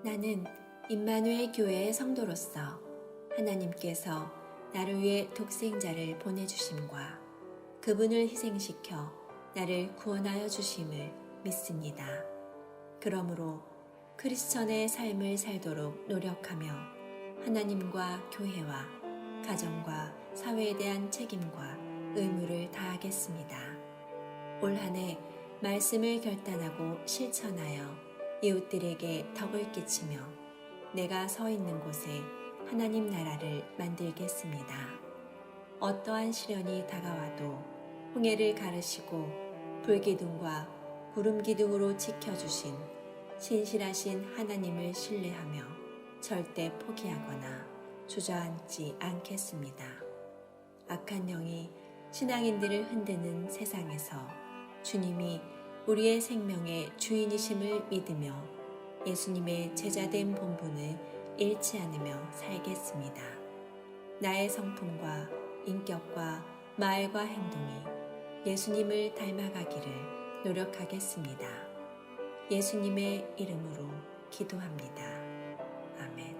나는 임마누엘 교회의 성도로서 하나님께서 나를 위해 독생자를 보내주심과 그분을 희생시켜 나를 구원하여 주심을 믿습니다. 그러므로 크리스천의 삶을 살도록 노력하며 하나님과 교회와 가정과 사회에 대한 책임과 의무를 다하겠습니다. 올 한 해 말씀을 결단하고 실천하여 이웃들에게 덕을 끼치며 내가 서 있는 곳에 하나님 나라를 만들겠습니다. 어떠한 시련이 다가와도 홍해를 가르시고 불기둥과 구름기둥으로 지켜주신 신실하신 하나님을 신뢰하며 절대 포기하거나 주저앉지 않겠습니다. 악한 영이 신앙인들을 흔드는 세상에서 주님이 우리의 생명의 주인이심을 믿으며 예수님의 제자된 본분을 잃지 않으며 살겠습니다. 나의 성품과 인격과 말과 행동이 예수님을 닮아가기를 노력하겠습니다. 예수님의 이름으로 기도합니다. 아멘.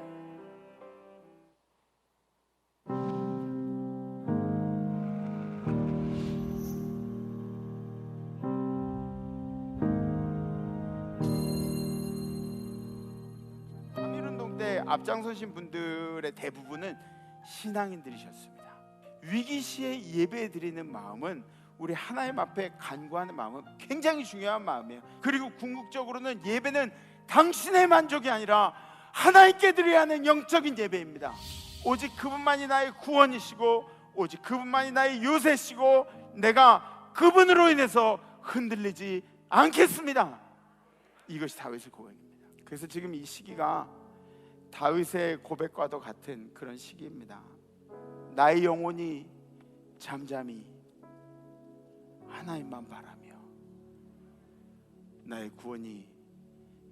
앞장서신 분들의 대부분은 신앙인들이셨습니다. 위기 시에 예배 드리는 마음은 우리 하나님 앞에 간구하는 마음은 굉장히 중요한 마음이에요. 그리고 궁극적으로는 예배는 당신의 만족이 아니라 하나님께 드려야 하는 영적인 예배입니다. 오직 그분만이 나의 구원이시고 오직 그분만이 나의 요새시고 내가 그분으로 인해서 흔들리지 않겠습니다. 이것이 다윗의 고백입니다. 그래서 지금 이 시기가 다윗의 고백과도 같은 그런 시기입니다. 나의 영혼이 잠잠히 하나님만 바라며 나의 구원이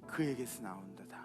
그에게서 나온도다.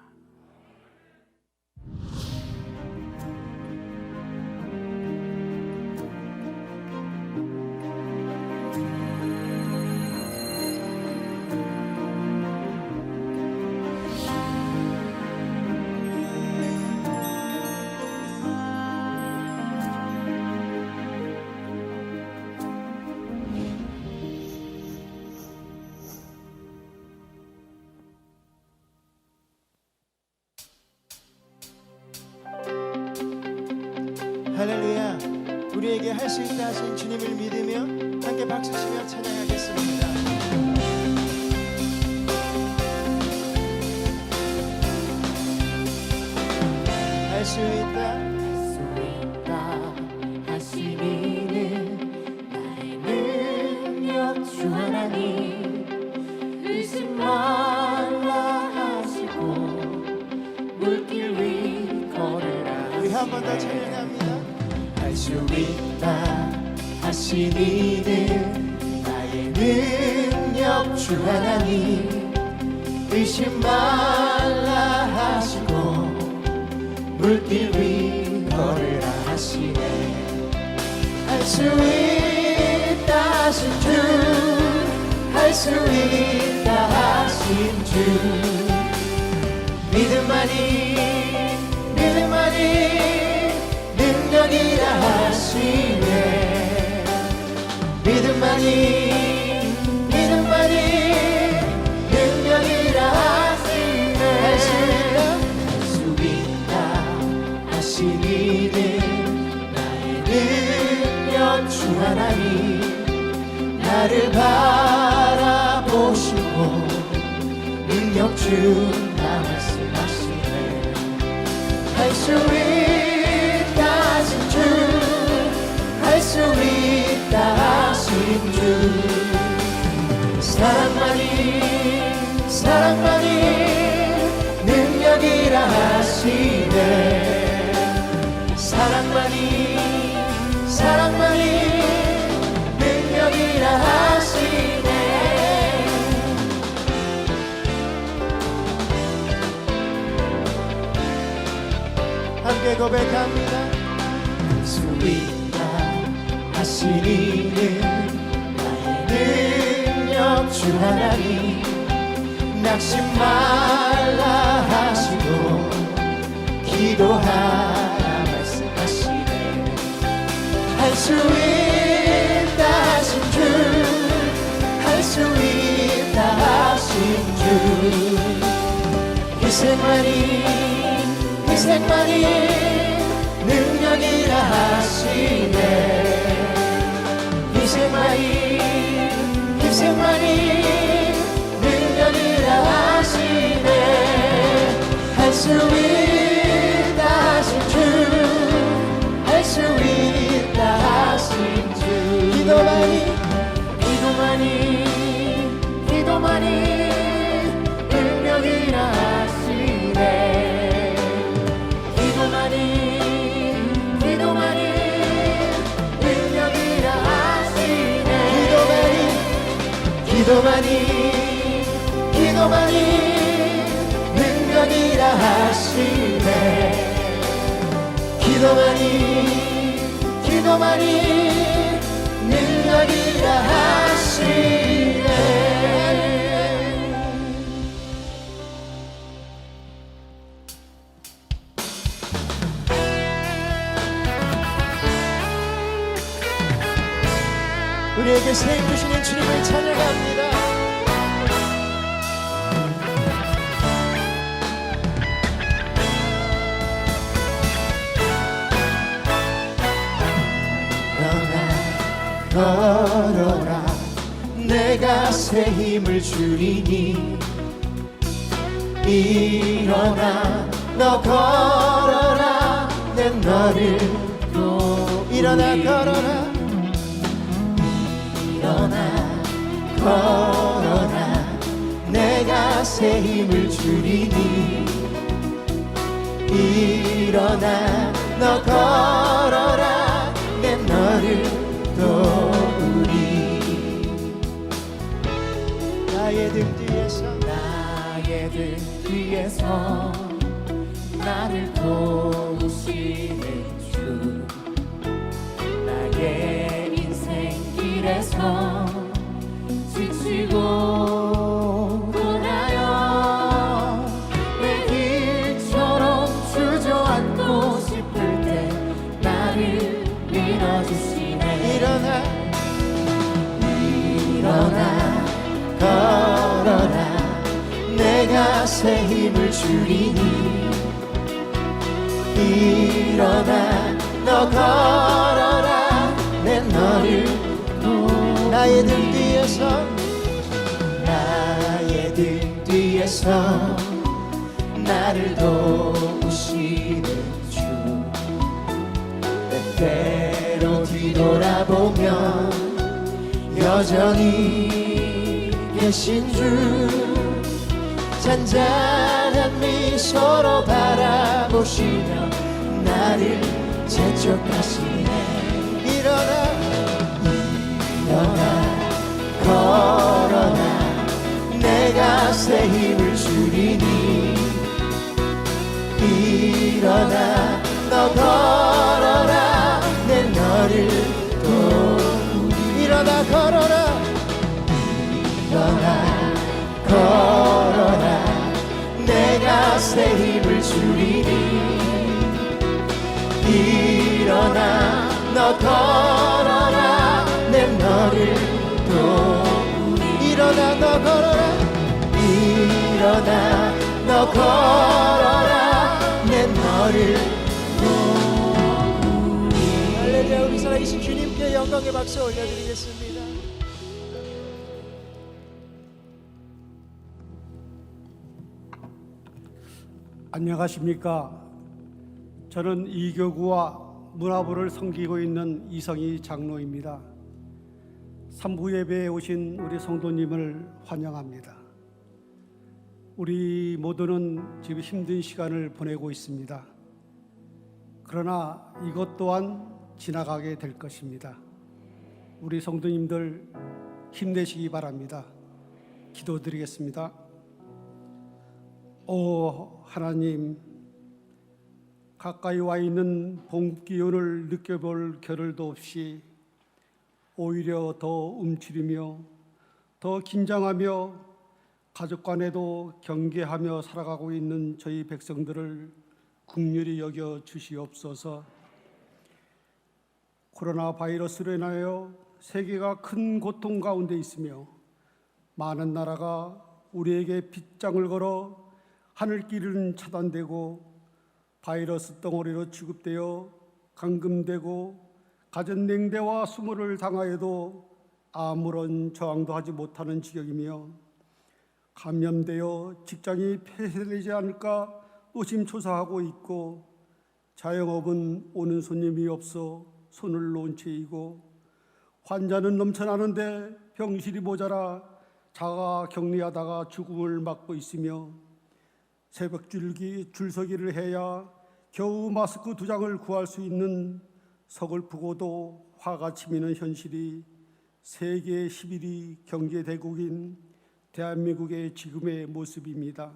할렐루야. 우리에게 할 수 있다 하신 주님을 믿으며 함께 박수치며 찬양하겠습니다. 할 수 있다 하신 이는 나의 능력 주 하나님 의심 말라 하시고 물길 위 걸으라. 우리 한 번 더 찬양합니다. 할 수 있다 하신 이는 나의 능력 주 하나님 의심 말라 하시고 물길 위 걸으라 하시네. 할 수 있다 하신 주, 할 수 있다 하신 주, 믿음만이 능력이라 하시네. 믿음만이 능력이라 하시네. 할 수 있다 하신 이는 나의 능력 주 하나님 나를 바라보시고 능력 주나 말씀하시네. 할 수 있다 하신 주, 할 수 있다 하신 주, 사랑만이 능력이라 하시네. 사랑만이 능력이라 하시네. 함께 고백합니다. 할 수 있다 하신 이는 나의 능력 주 하나님 낙심 말라 하시고 기도하라 말씀하시네. 할 수 있다 하신 주, 할 수 있다 하신 주, 희생만이 능력이라 하시네. 희생만이 능력이라 하시네. 할 수 있다 하신 주, 할 수 있다 하신 주, 기도만이 능력이라 하시네. 기도만이 능력이라 하시네. 기도만이 능력이라 하시네. 기도만이 능력이라 하시네. 우리에게 새 주시는 주님을 찬양합니다. 걸어라 내가 새 힘을 주리니. 일어나 너 걸어라 내 너를 일어나 걸어라. 일어나 걸어라 내가 새 힘을 주리니. 일어나 너 걸어라 내 너를 도우리. 나의 등 뒤에서 나를 도우시는 주. 나의 인생길에서 지치고 떠나요. 내 길처럼 주저앉고 싶을 때 나를 밀어주시네. 일어나 걸어라 내가 새 힘을 주리니. 일어나 너 걸어라 내 너를 나의 등 뒤에서 나를 도우시는 주. 때때로 뒤돌아보면 여전히 계신 주. 잔잔한 미소로 바라보시며 나를 재촉하시네. 일어나 걸어라 내가 새 힘을 주리니. 일어나 너 걸어라 내 너를 도우리. 일어나 걸어라 내가 새 힘을 주리니. 일어나 너 걸어라 내 너를 도우리. 일어나 너 걸어라 내 너를 도우리. 할렐루야. 우리 살아계신 주님께 영광의 박수 올려드리겠습니다. 안녕하십니까. 저는 이교구와 문화부를 섬기고 있는 이성희 장로입니다. 삼부 예배에 오신 우리 성도님을 환영합니다. 우리 모두는 지금 힘든 시간을 보내고 있습니다. 그러나 이것 또한 지나가게 될 것입니다. 우리 성도님들 힘내시기 바랍니다. 기도드리겠습니다. 오 하나님, 가까이 와 있는 봄 기운을 느껴볼 겨를도 없이 오히려 더 움츠리며 더 긴장하며 가족 간에도 경계하며 살아가고 있는 저희 백성들을 긍휼히 여겨 주시옵소서. 코로나 바이러스로 인하여 세계가 큰 고통 가운데 있으며 많은 나라가 우리에게 빗장을 걸어 하늘길은 차단되고 바이러스 덩어리로 취급되어 감금되고 갖은 냉대와 수모를 당하여도 아무런 저항도 하지 못하는 지경이며 감염되어 직장이 폐쇄되지 않을까 노심초사하고 있고 자영업은 오는 손님이 없어 손을 놓은 채이고 환자는 넘쳐나는데 병실이 모자라 자가 격리하다가 죽음을 맞고 있으며 새벽 줄서기를 해야 겨우 마스크 2장을 구할 수 있는 서글프고도 화가 치미는 현실이 세계 11위 경제대국인 대한민국의 지금의 모습입니다.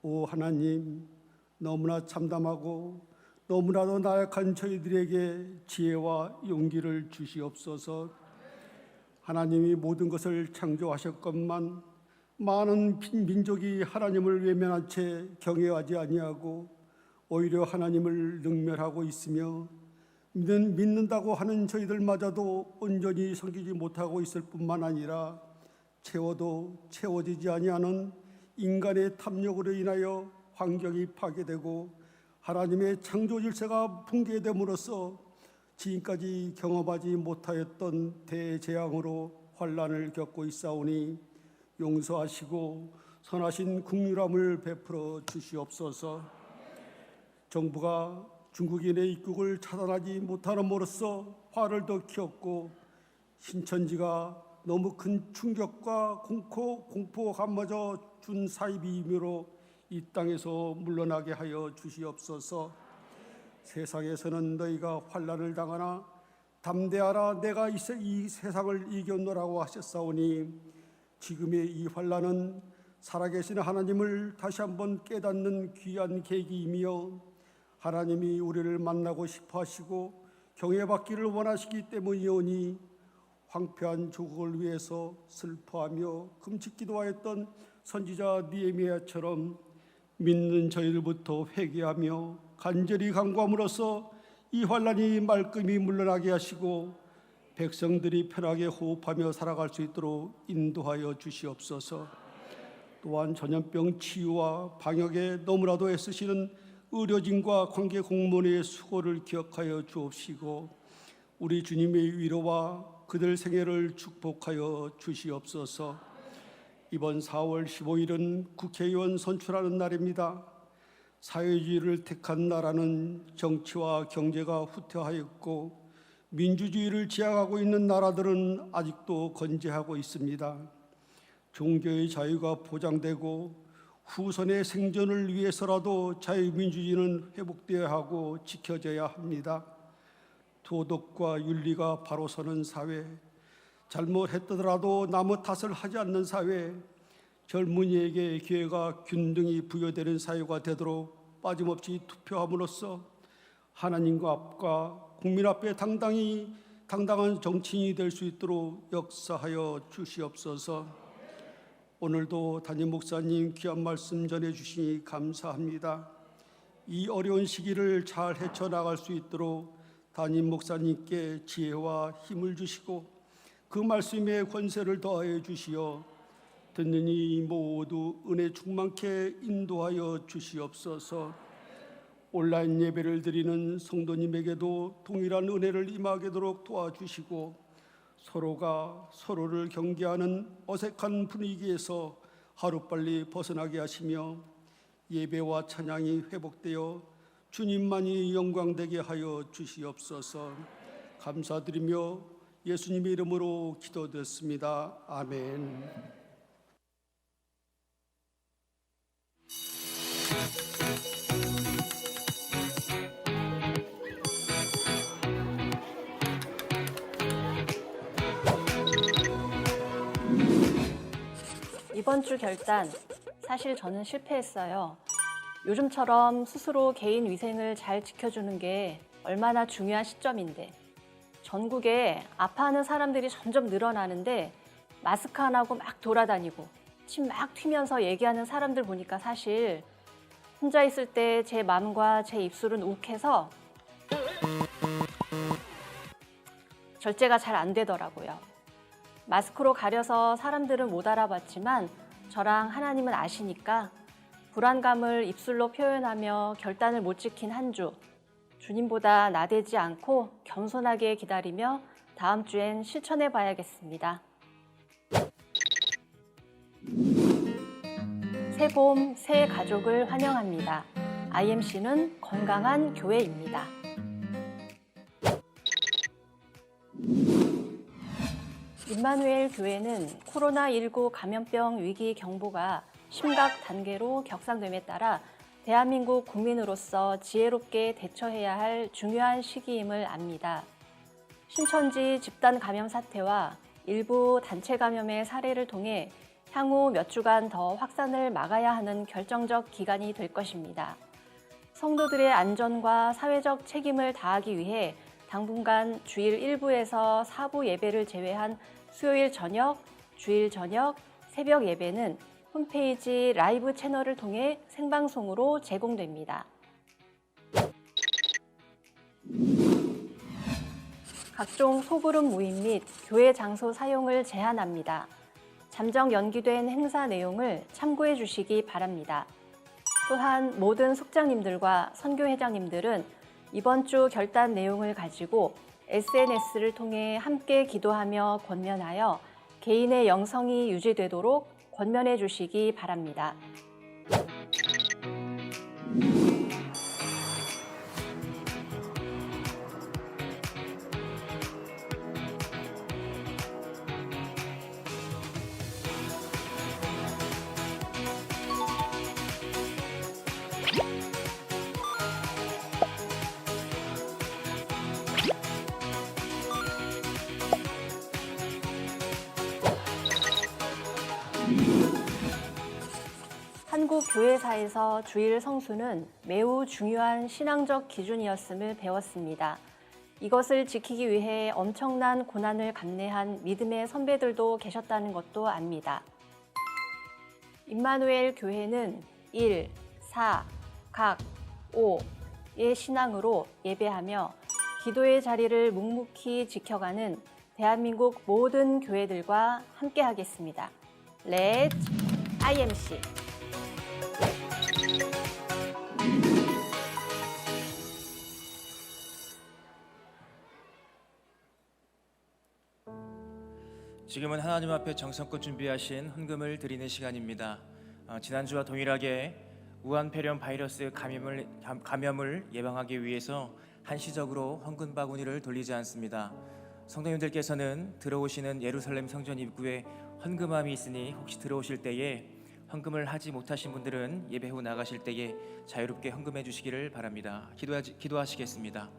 오 하나님, 너무나 참담하고 너무나도 나약한 저희들에게 지혜와 용기를 주시옵소서. 하나님이 모든 것을 창조하셨건만 많은 민족이 하나님을 외면한 채 경외하지 아니하고 오히려 하나님을 능멸하고 있으며 믿는다고 하는 저희들마저도 온전히 섬기지 못하고 있을 뿐만 아니라 채워도 채워지지 아니하는 인간의 탐욕으로 인하여 환경이 파괴되고 하나님의 창조 질서가 붕괴됨으로써 지금까지 경험하지 못하였던 대재앙으로 환난을 겪고 있사오니 용서하시고 선하신 긍휼함을 베풀어 주시옵소서. 정부가 중국인의 입국을 차단하지 못함으로써 화를 더 키웠고 신천지가 너무 큰 충격과 공포감마저 준 사이비이므로 이 땅에서 물러나게 하여 주시옵소서. 세상에서는 너희가 환난을 당하나 담대하라, 내가 이 세상을 이겼노라고 하셨사오니 지금의 이 환난은 살아계신 하나님을 다시 한번 깨닫는 귀한 계기이며 하나님이 우리를 만나고 싶어 하시고 경외받기를 원하시기 때문이오니 황폐한 조국을 위해서 슬퍼하며 금식 기도하였던 선지자 느헤미야처럼 믿는 저희들부터 회개하며 간절히 간구함으로써 이 환난이 말끔히 물러나게 하시고 백성들이 편하게 호흡하며 살아갈 수 있도록 인도하여 주시옵소서. 또한 전염병 치유와 방역에 너무나도 애쓰시는 의료진과 관계 공무원의 수고를 기억하여 주옵시고 우리 주님의 위로와 그들 생애를 축복하여 주시옵소서. 이번 4월 15일은 국회의원 선출하는 날입니다. 사회주의를 택한 나라는 정치와 경제가 후퇴하였고 민주주의를 지향하고 있는 나라들은 아직도 건재하고 있습니다. 종교의 자유가 보장되고 후손의 생존을 위해서라도 자유민주주의는 회복되어야 하고 지켜져야 합니다. 도덕과 윤리가 바로 서는 사회, 잘못했더라도 남의 탓을 하지 않는 사회, 젊은이에게 기회가 균등히 부여되는 사회가 되도록 빠짐없이 투표함으로써 하나님과 앞과 국민 앞에 당당한 정치인이 될 수 있도록 역사하여 주시옵소서. 오늘도 담임 목사님 귀한 말씀 전해주시니 감사합니다. 이 어려운 시기를 잘 헤쳐나갈 수 있도록 담임 목사님께 지혜와 힘을 주시고 그 말씀에 권세를 더하여 주시어 듣는 이 모두 은혜 충만케 인도하여 주시옵소서. 온라인 예배를 드리는 성도님에게도 동일한 은혜를 임하게 도록 도와주시고 서로가 서로를 경계하는 어색한 분위기에서 하루빨리 벗어나게 하시며 예배와 찬양이 회복되어 주님만이 영광되게 하여 주시옵소서. 감사드리며 예수님의 이름으로 기도드렸습니다. 아멘. 이번 주 결단, 사실 저는 실패했어요. 요즘처럼 스스로 개인 위생을 잘 지켜주는 게 얼마나 중요한 시점인데 전국에 아파하는 사람들이 점점 늘어나는데 마스크 안 하고 막 돌아다니고 침 막 튀면서 얘기하는 사람들 보니까 사실 혼자 있을 때 제 마음과 제 입술은 욱해서 절제가 잘 안 되더라고요. 마스크로 가려서 사람들은 못 알아봤지만 저랑 하나님은 아시니까 불안감을 입술로 표현하며 결단을 못 지킨 한 주, 주님보다 나대지 않고 겸손하게 기다리며 다음 주엔 실천해 봐야겠습니다. 새봄, 새 가족을 환영합니다. IMC는 건강한 교회입니다. 임마누엘 교회는 코로나19 감염병 위기 경보가 심각 단계로 격상됨에 따라 대한민국 국민으로서 지혜롭게 대처해야 할 중요한 시기임을 압니다. 신천지 집단 감염 사태와 일부 단체 감염의 사례를 통해 향후 몇 주간 더 확산을 막아야 하는 결정적 기간이 될 것입니다. 성도들의 안전과 사회적 책임을 다하기 위해 당분간 주일 1부에서 4부 예배를 제외한 수요일 저녁, 주일 저녁, 새벽 예배는 홈페이지 라이브 채널을 통해 생방송으로 제공됩니다. 각종 소그룹 모임 및 교회 장소 사용을 제한합니다. 잠정 연기된 행사 내용을 참고해 주시기 바랍니다. 또한 모든 숙장님들과 선교회장님들은 이번 주 결단 내용을 가지고 SNS를 통해 함께 기도하며 권면하여 개인의 영성이 유지되도록 권면해 주시기 바랍니다. 한국 교회사에서 주일 성수는 매우 중요한 신앙적 기준이었음을 배웠습니다. 이것을 지키기 위해 엄청난 고난을 감내한 믿음의 선배들도 계셨다는 것도 압니다. 임마누엘 교회는 1, 4, 각, 5의 신앙으로 예배하며 기도의 자리를 묵묵히 지켜가는 대한민국 모든 교회들과 함께하겠습니다. Let's IMC! 지금은 하나님 앞에 정성껏 준비하신 헌금을 드리는 시간입니다. 지난주와 동일하게 우한폐렴 바이러스 감염을 예방하기 위해서 한시적으로 헌금 바구니를 돌리지 않습니다. 성도님들께서는 들어오시는 예루살렘 성전 입구에 헌금함이 있으니 혹시 들어오실 때에 헌금을 하지 못하신 분들은 예배 후 나가실 때에 자유롭게 헌금해 주시기를 바랍니다. 기도하시겠습니다.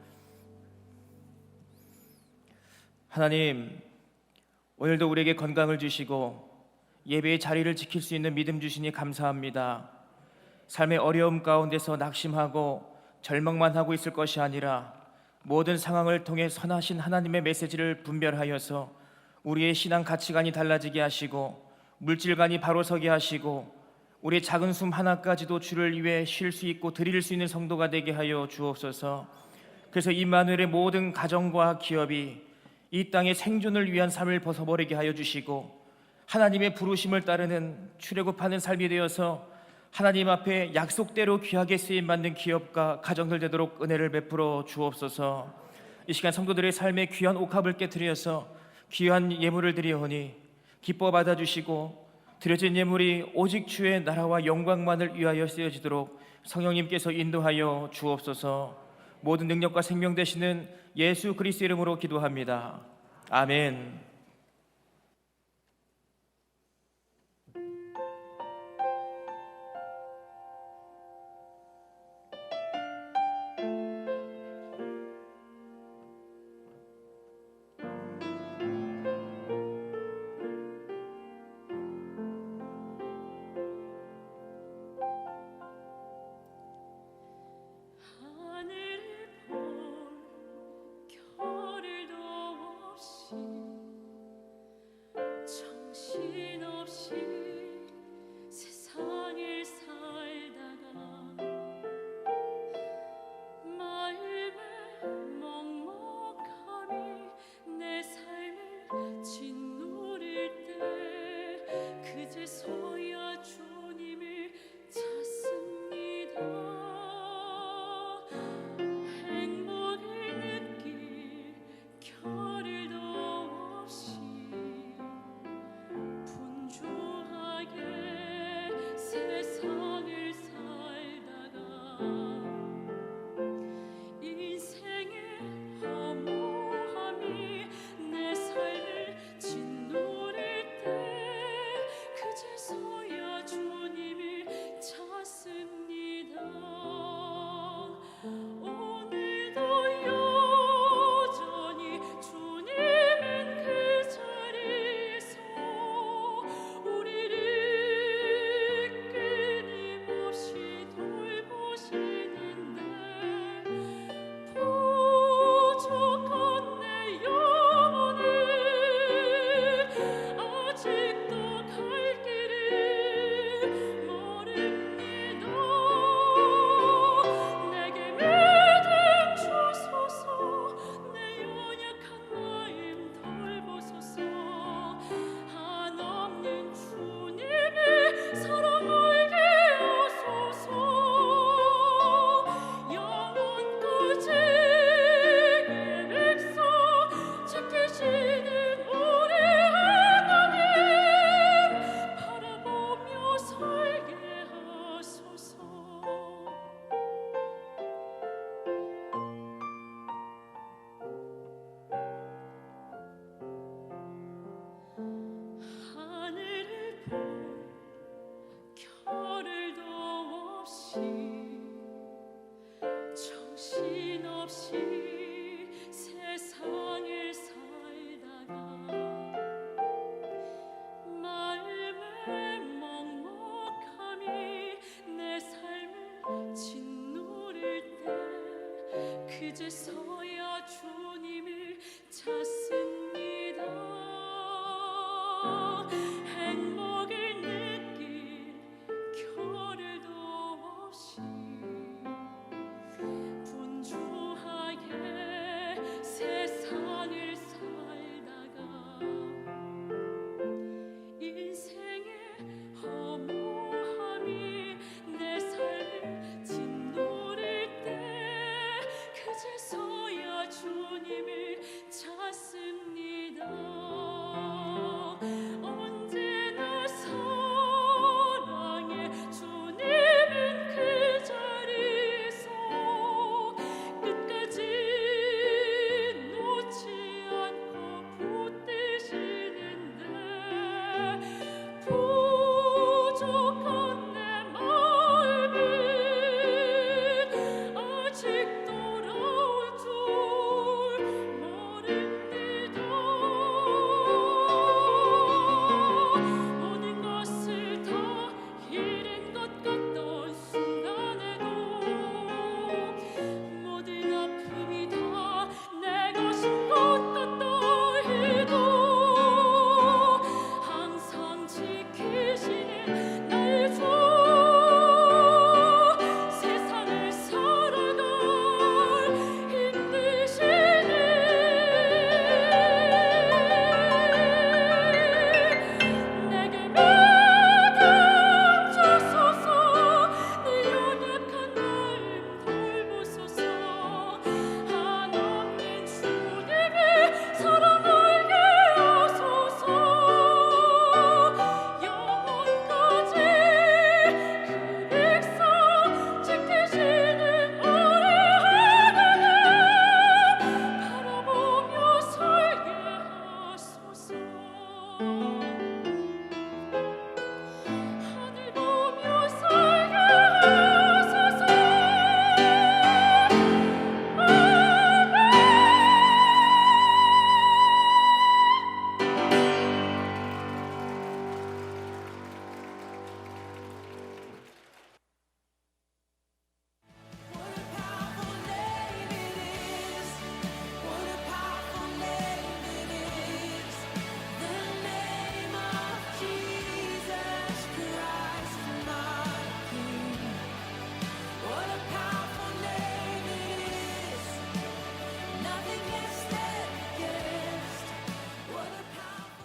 하나님, 오늘도 우리에게 건강을 주시고 예배의 자리를 지킬 수 있는 믿음 주시니 감사합니다. 삶의 어려움 가운데서 낙심하고 절망만 하고 있을 것이 아니라 모든 상황을 통해 선하신 하나님의 메시지를 분별하여서 우리의 신앙 가치관이 달라지게 하시고 물질관이 바로 서게 하시고 우리의 작은 숨 하나까지도 주를 위해 쉴 수 있고 드릴 수 있는 성도가 되게 하여 주옵소서. 그래서 임마누엘의 모든 가정과 기업이 이 땅의 생존을 위한 삶을 벗어버리게 하여 주시고 하나님의 부르심을 따르는 출애굽하는 삶이 되어서 하나님 앞에 약속대로 귀하게 쓰임받는 기업과 가정들 되도록 은혜를 베풀어 주옵소서. 이 시간 성도들의 삶에 귀한 옥합을 깨트려서 귀한 예물을 드리오니 기뻐 받아주시고 드려진 예물이 오직 주의 나라와 영광만을 위하여 쓰여지도록 성령님께서 인도하여 주옵소서. 모든 능력과 생명 되시는 예수 그리스도 이름으로 기도합니다. 아멘. 하늘을 볼 겨를도 없이 그제서야 주님을 찾습니다. 행복을 느낄 겨를도 없이 분주하게 세상을 살다가 인생의 허무함이 내 삶을 짓누를 때 그제서야 주님을 찾습니다. 언제나 사랑의 주님은 그 자리에서 끝까지 놓지 않고 붙드시는데 부족한 내 마음은 아직 돌아올 줄 모릅니다. 모든 것을 다 잃은 것 같던 순간에도 모든 아픔이 다 내 것인 것 같다 해도 항상 지키시는 날 주 세상을 살아갈 힘드시네 내게 믿음 주소서 내 연약한 마음 돌보소서 한없는 주님의 사랑하게 하소서 영원까지 그 백성 지키시는 우리 하나님 바라보며 살게 하소서 하늘 보며 살게 하소서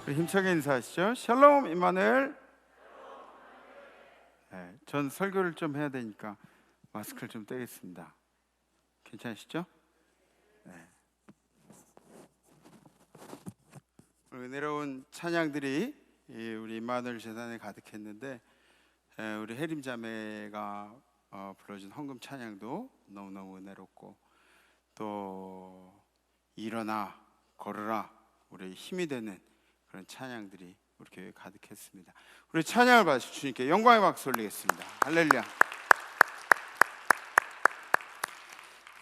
힘차게 인사하시죠. 샬롬 임마누엘. 네, 전 설교를 좀 해야 되니까 마스크를 좀 떼겠습니다. 괜찮으시죠? 네. 은혜로운 찬양들이 우리 임마누엘 재단에 가득했는데 우리 혜림 자매가 불러준 헌금 찬양도 너무너무 은혜롭고 또 일어나 걸어라 우리 힘이 되는 그런 찬양들이 우리 교회에 가득했습니다. 우리 찬양을 받으실 주님께 영광의 박수 올리겠습니다. 할렐루야.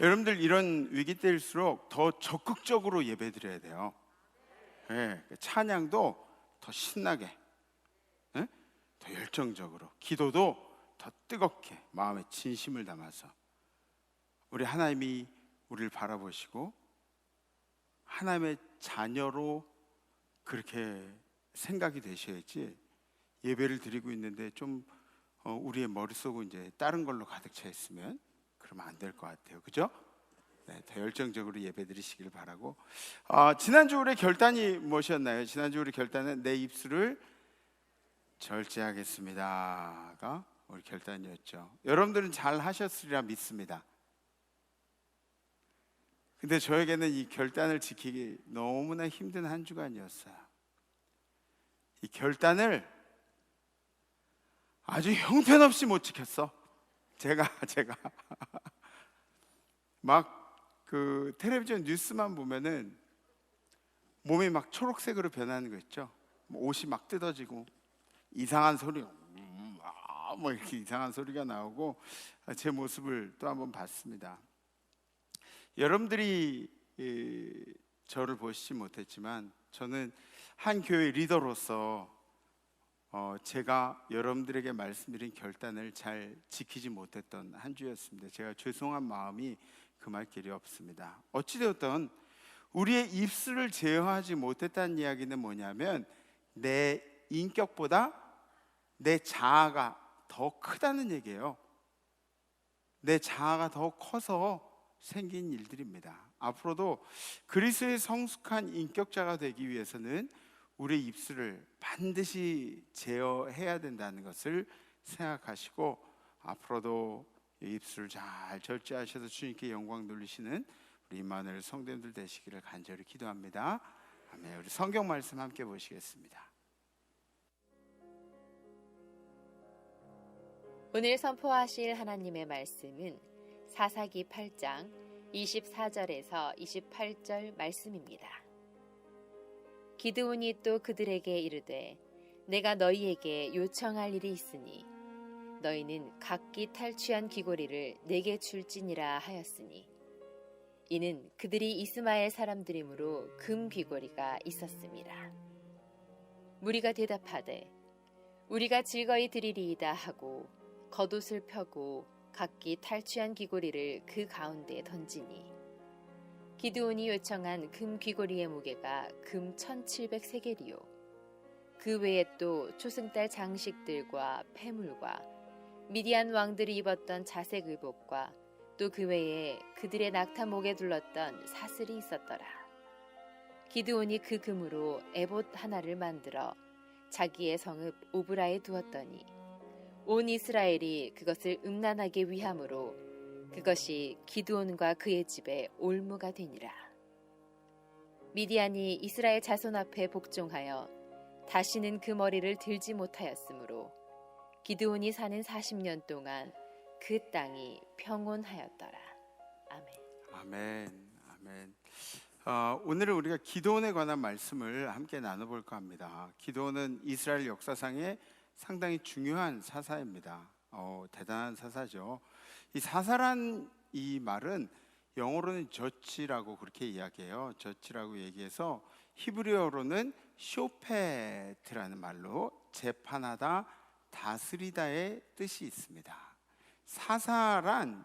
여러분들 이런 위기 때일수록 더 적극적으로 예배드려야 돼요. 네, 찬양도 더 신나게, 네? 더 열정적으로, 기도도 더 뜨겁게 마음에 진심을 담아서 우리 하나님이 우리를 바라보시고 하나님의 자녀로 그렇게 생각이 되셔야지 예배를 드리고 있는데 좀 우리의 머릿속은 이제 다른 걸로 가득 차 있으면 그러면 안 될 것 같아요. 그죠? 네, 더 열정적으로 예배 드리시길 바라고. 지난주 우리 결단이 무엇이었나요? 지난주 우리 결단은 내 입술을 절제하겠습니다가 우리 결단이었죠. 여러분들은 잘 하셨으리라 믿습니다. 근데 저에게는 이 결단을 지키기 너무나 힘든 한 주간이었어요. 이 결단을 아주 형편없이 못 지켰어. 제가 막 그 텔레비전 뉴스만 보면은 몸이 막 초록색으로 변하는 거 있죠. 옷이 막 뜯어지고 이상한 소리, 뭐 이렇게 이상한 소리가 나오고 제 모습을 또 한번 봤습니다. 여러분들이 저를 보시지 못했지만 저는 한 교회 리더로서 제가 여러분들에게 말씀드린 결단을 잘 지키지 못했던 한 주였습니다. 제가 죄송한 마음이 금할 길이 없습니다. 어찌되었든 우리의 입술을 제어하지 못했다는 이야기는 뭐냐면 내 인격보다 내 자아가 더 크다는 얘기예요. 내 자아가 더 커서 생긴 일들입니다. 앞으로도 그리스도의 성숙한 인격자가 되기 위해서는 우리의 입술을 반드시 제어해야 된다는 것을 생각하시고 앞으로도 이 입술을 잘 절제하셔서 주님께 영광 돌리시는 우리 임마누엘 성도님들 되시기를 간절히 기도합니다. 아멘. 우리 성경 말씀 함께 보시겠습니다. 오늘 선포하실 하나님의 말씀은 사사기 8장 24절에서 28절 말씀입니다. 기드온이 또 그들에게 이르되 내가 너희에게 요청할 일이 있으니 너희는 각기 탈취한 귀고리를 내게 줄지니라 하였으니 이는 그들이 이스마엘 사람들이므로 금 귀고리가 있었습니다. 무리가 대답하되 우리가 즐거이 드리리이다 하고 겉옷을 펴고 각기 탈취한 귀고리를 그 가운데 던지니 기드온이 요청한 금 귀고리의 무게가 금 1700세겔이요 그 외에 또 초승달 장식들과 폐물과 미디안 왕들이 입었던 자색 의복과 또 그 외에 그들의 낙타 목에 둘렀던 사슬이 있었더라. 기드온이 그 금으로 에봇 하나를 만들어 자기의 성읍 오브라에 두었더니 온 이스라엘이 그것을 음란하게 위함으로 그것이 기드온과 그의 집에 올무가 되니라. 미디안이 이스라엘 자손 앞에 복종하여 다시는 그 머리를 들지 못하였으므로 기드온이 사는 40년 동안 그 땅이 평온하였더라. 아멘. 아멘. 아멘. 오늘은 우리가 기드온에 관한 말씀을 함께 나눠볼까 합니다. 기드온은 이스라엘 역사상에 상당히 중요한 사사입니다. 대단한 사사죠. 이 사사란 이 말은 영어로는 저치라고 그렇게 이야기해요. 저치라고 얘기해서 히브리어로는 쇼페트라는 말로 재판하다, 다스리다의 뜻이 있습니다. 사사란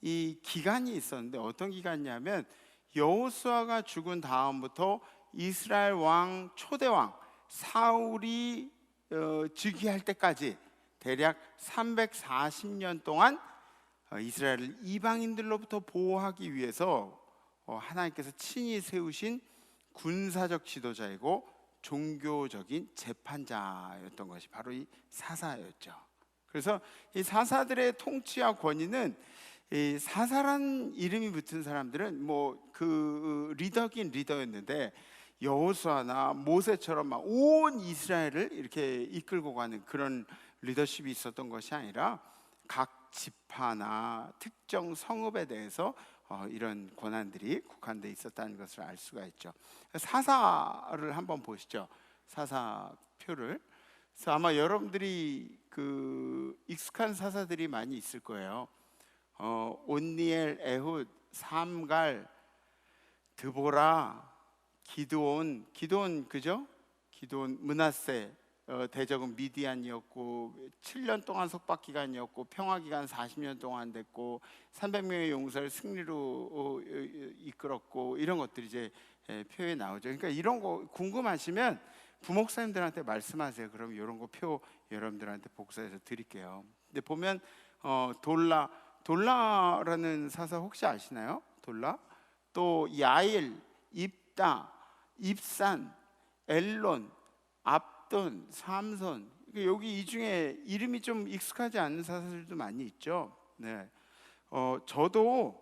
이 기간이 있었는데 어떤 기간이냐면 여호수아가 죽은 다음부터 이스라엘 왕 초대왕 사울이 즉위할 때까지 대략 340년 동안 이스라엘을 이방인들로부터 보호하기 위해서 하나님께서 친히 세우신 군사적 지도자이고 종교적인 재판자였던 것이 바로 이 사사였죠. 그래서 이 사사들의 통치와 권위는 이 사사란 이름이 붙은 사람들은 뭐 그 리더긴 리더였는데 여호수아나 모세처럼 막 온 이스라엘을 이렇게 이끌고 가는 그런 리더십이 있었던 것이 아니라 각 지파나 특정 성읍에 대해서 이런 권한들이 국한돼 있었다는 것을 알 수가 있죠. 사사를 한번 보시죠. 사사표를. 그래서 아마 여러분들이 그 익숙한 사사들이 많이 있을 거예요. 온니엘, 에훗, 삼갈, 드보라, 기드온 그죠? 기드온, 므낫세, 대적은 미디안이었고 7년 동안 속박 기간이었고 평화 기간 40년 동안 됐고 300명의 용사를 승리로 이끌었고 이런 것들이 이제 표에 나오죠. 그러니까 이런 거 궁금하시면 부목사님들한테 말씀하세요. 그럼 이런 거 표 여러분들한테 복사해서 드릴게요. 근데 보면 돌라라는 사사 혹시 아시나요? 돌라? 또 야일, 입다, 입산, 엘론, 압돈, 삼손. 여기 이 중에 이름이 좀 익숙하지 않은 사사들도 많이 있죠. 네. 저도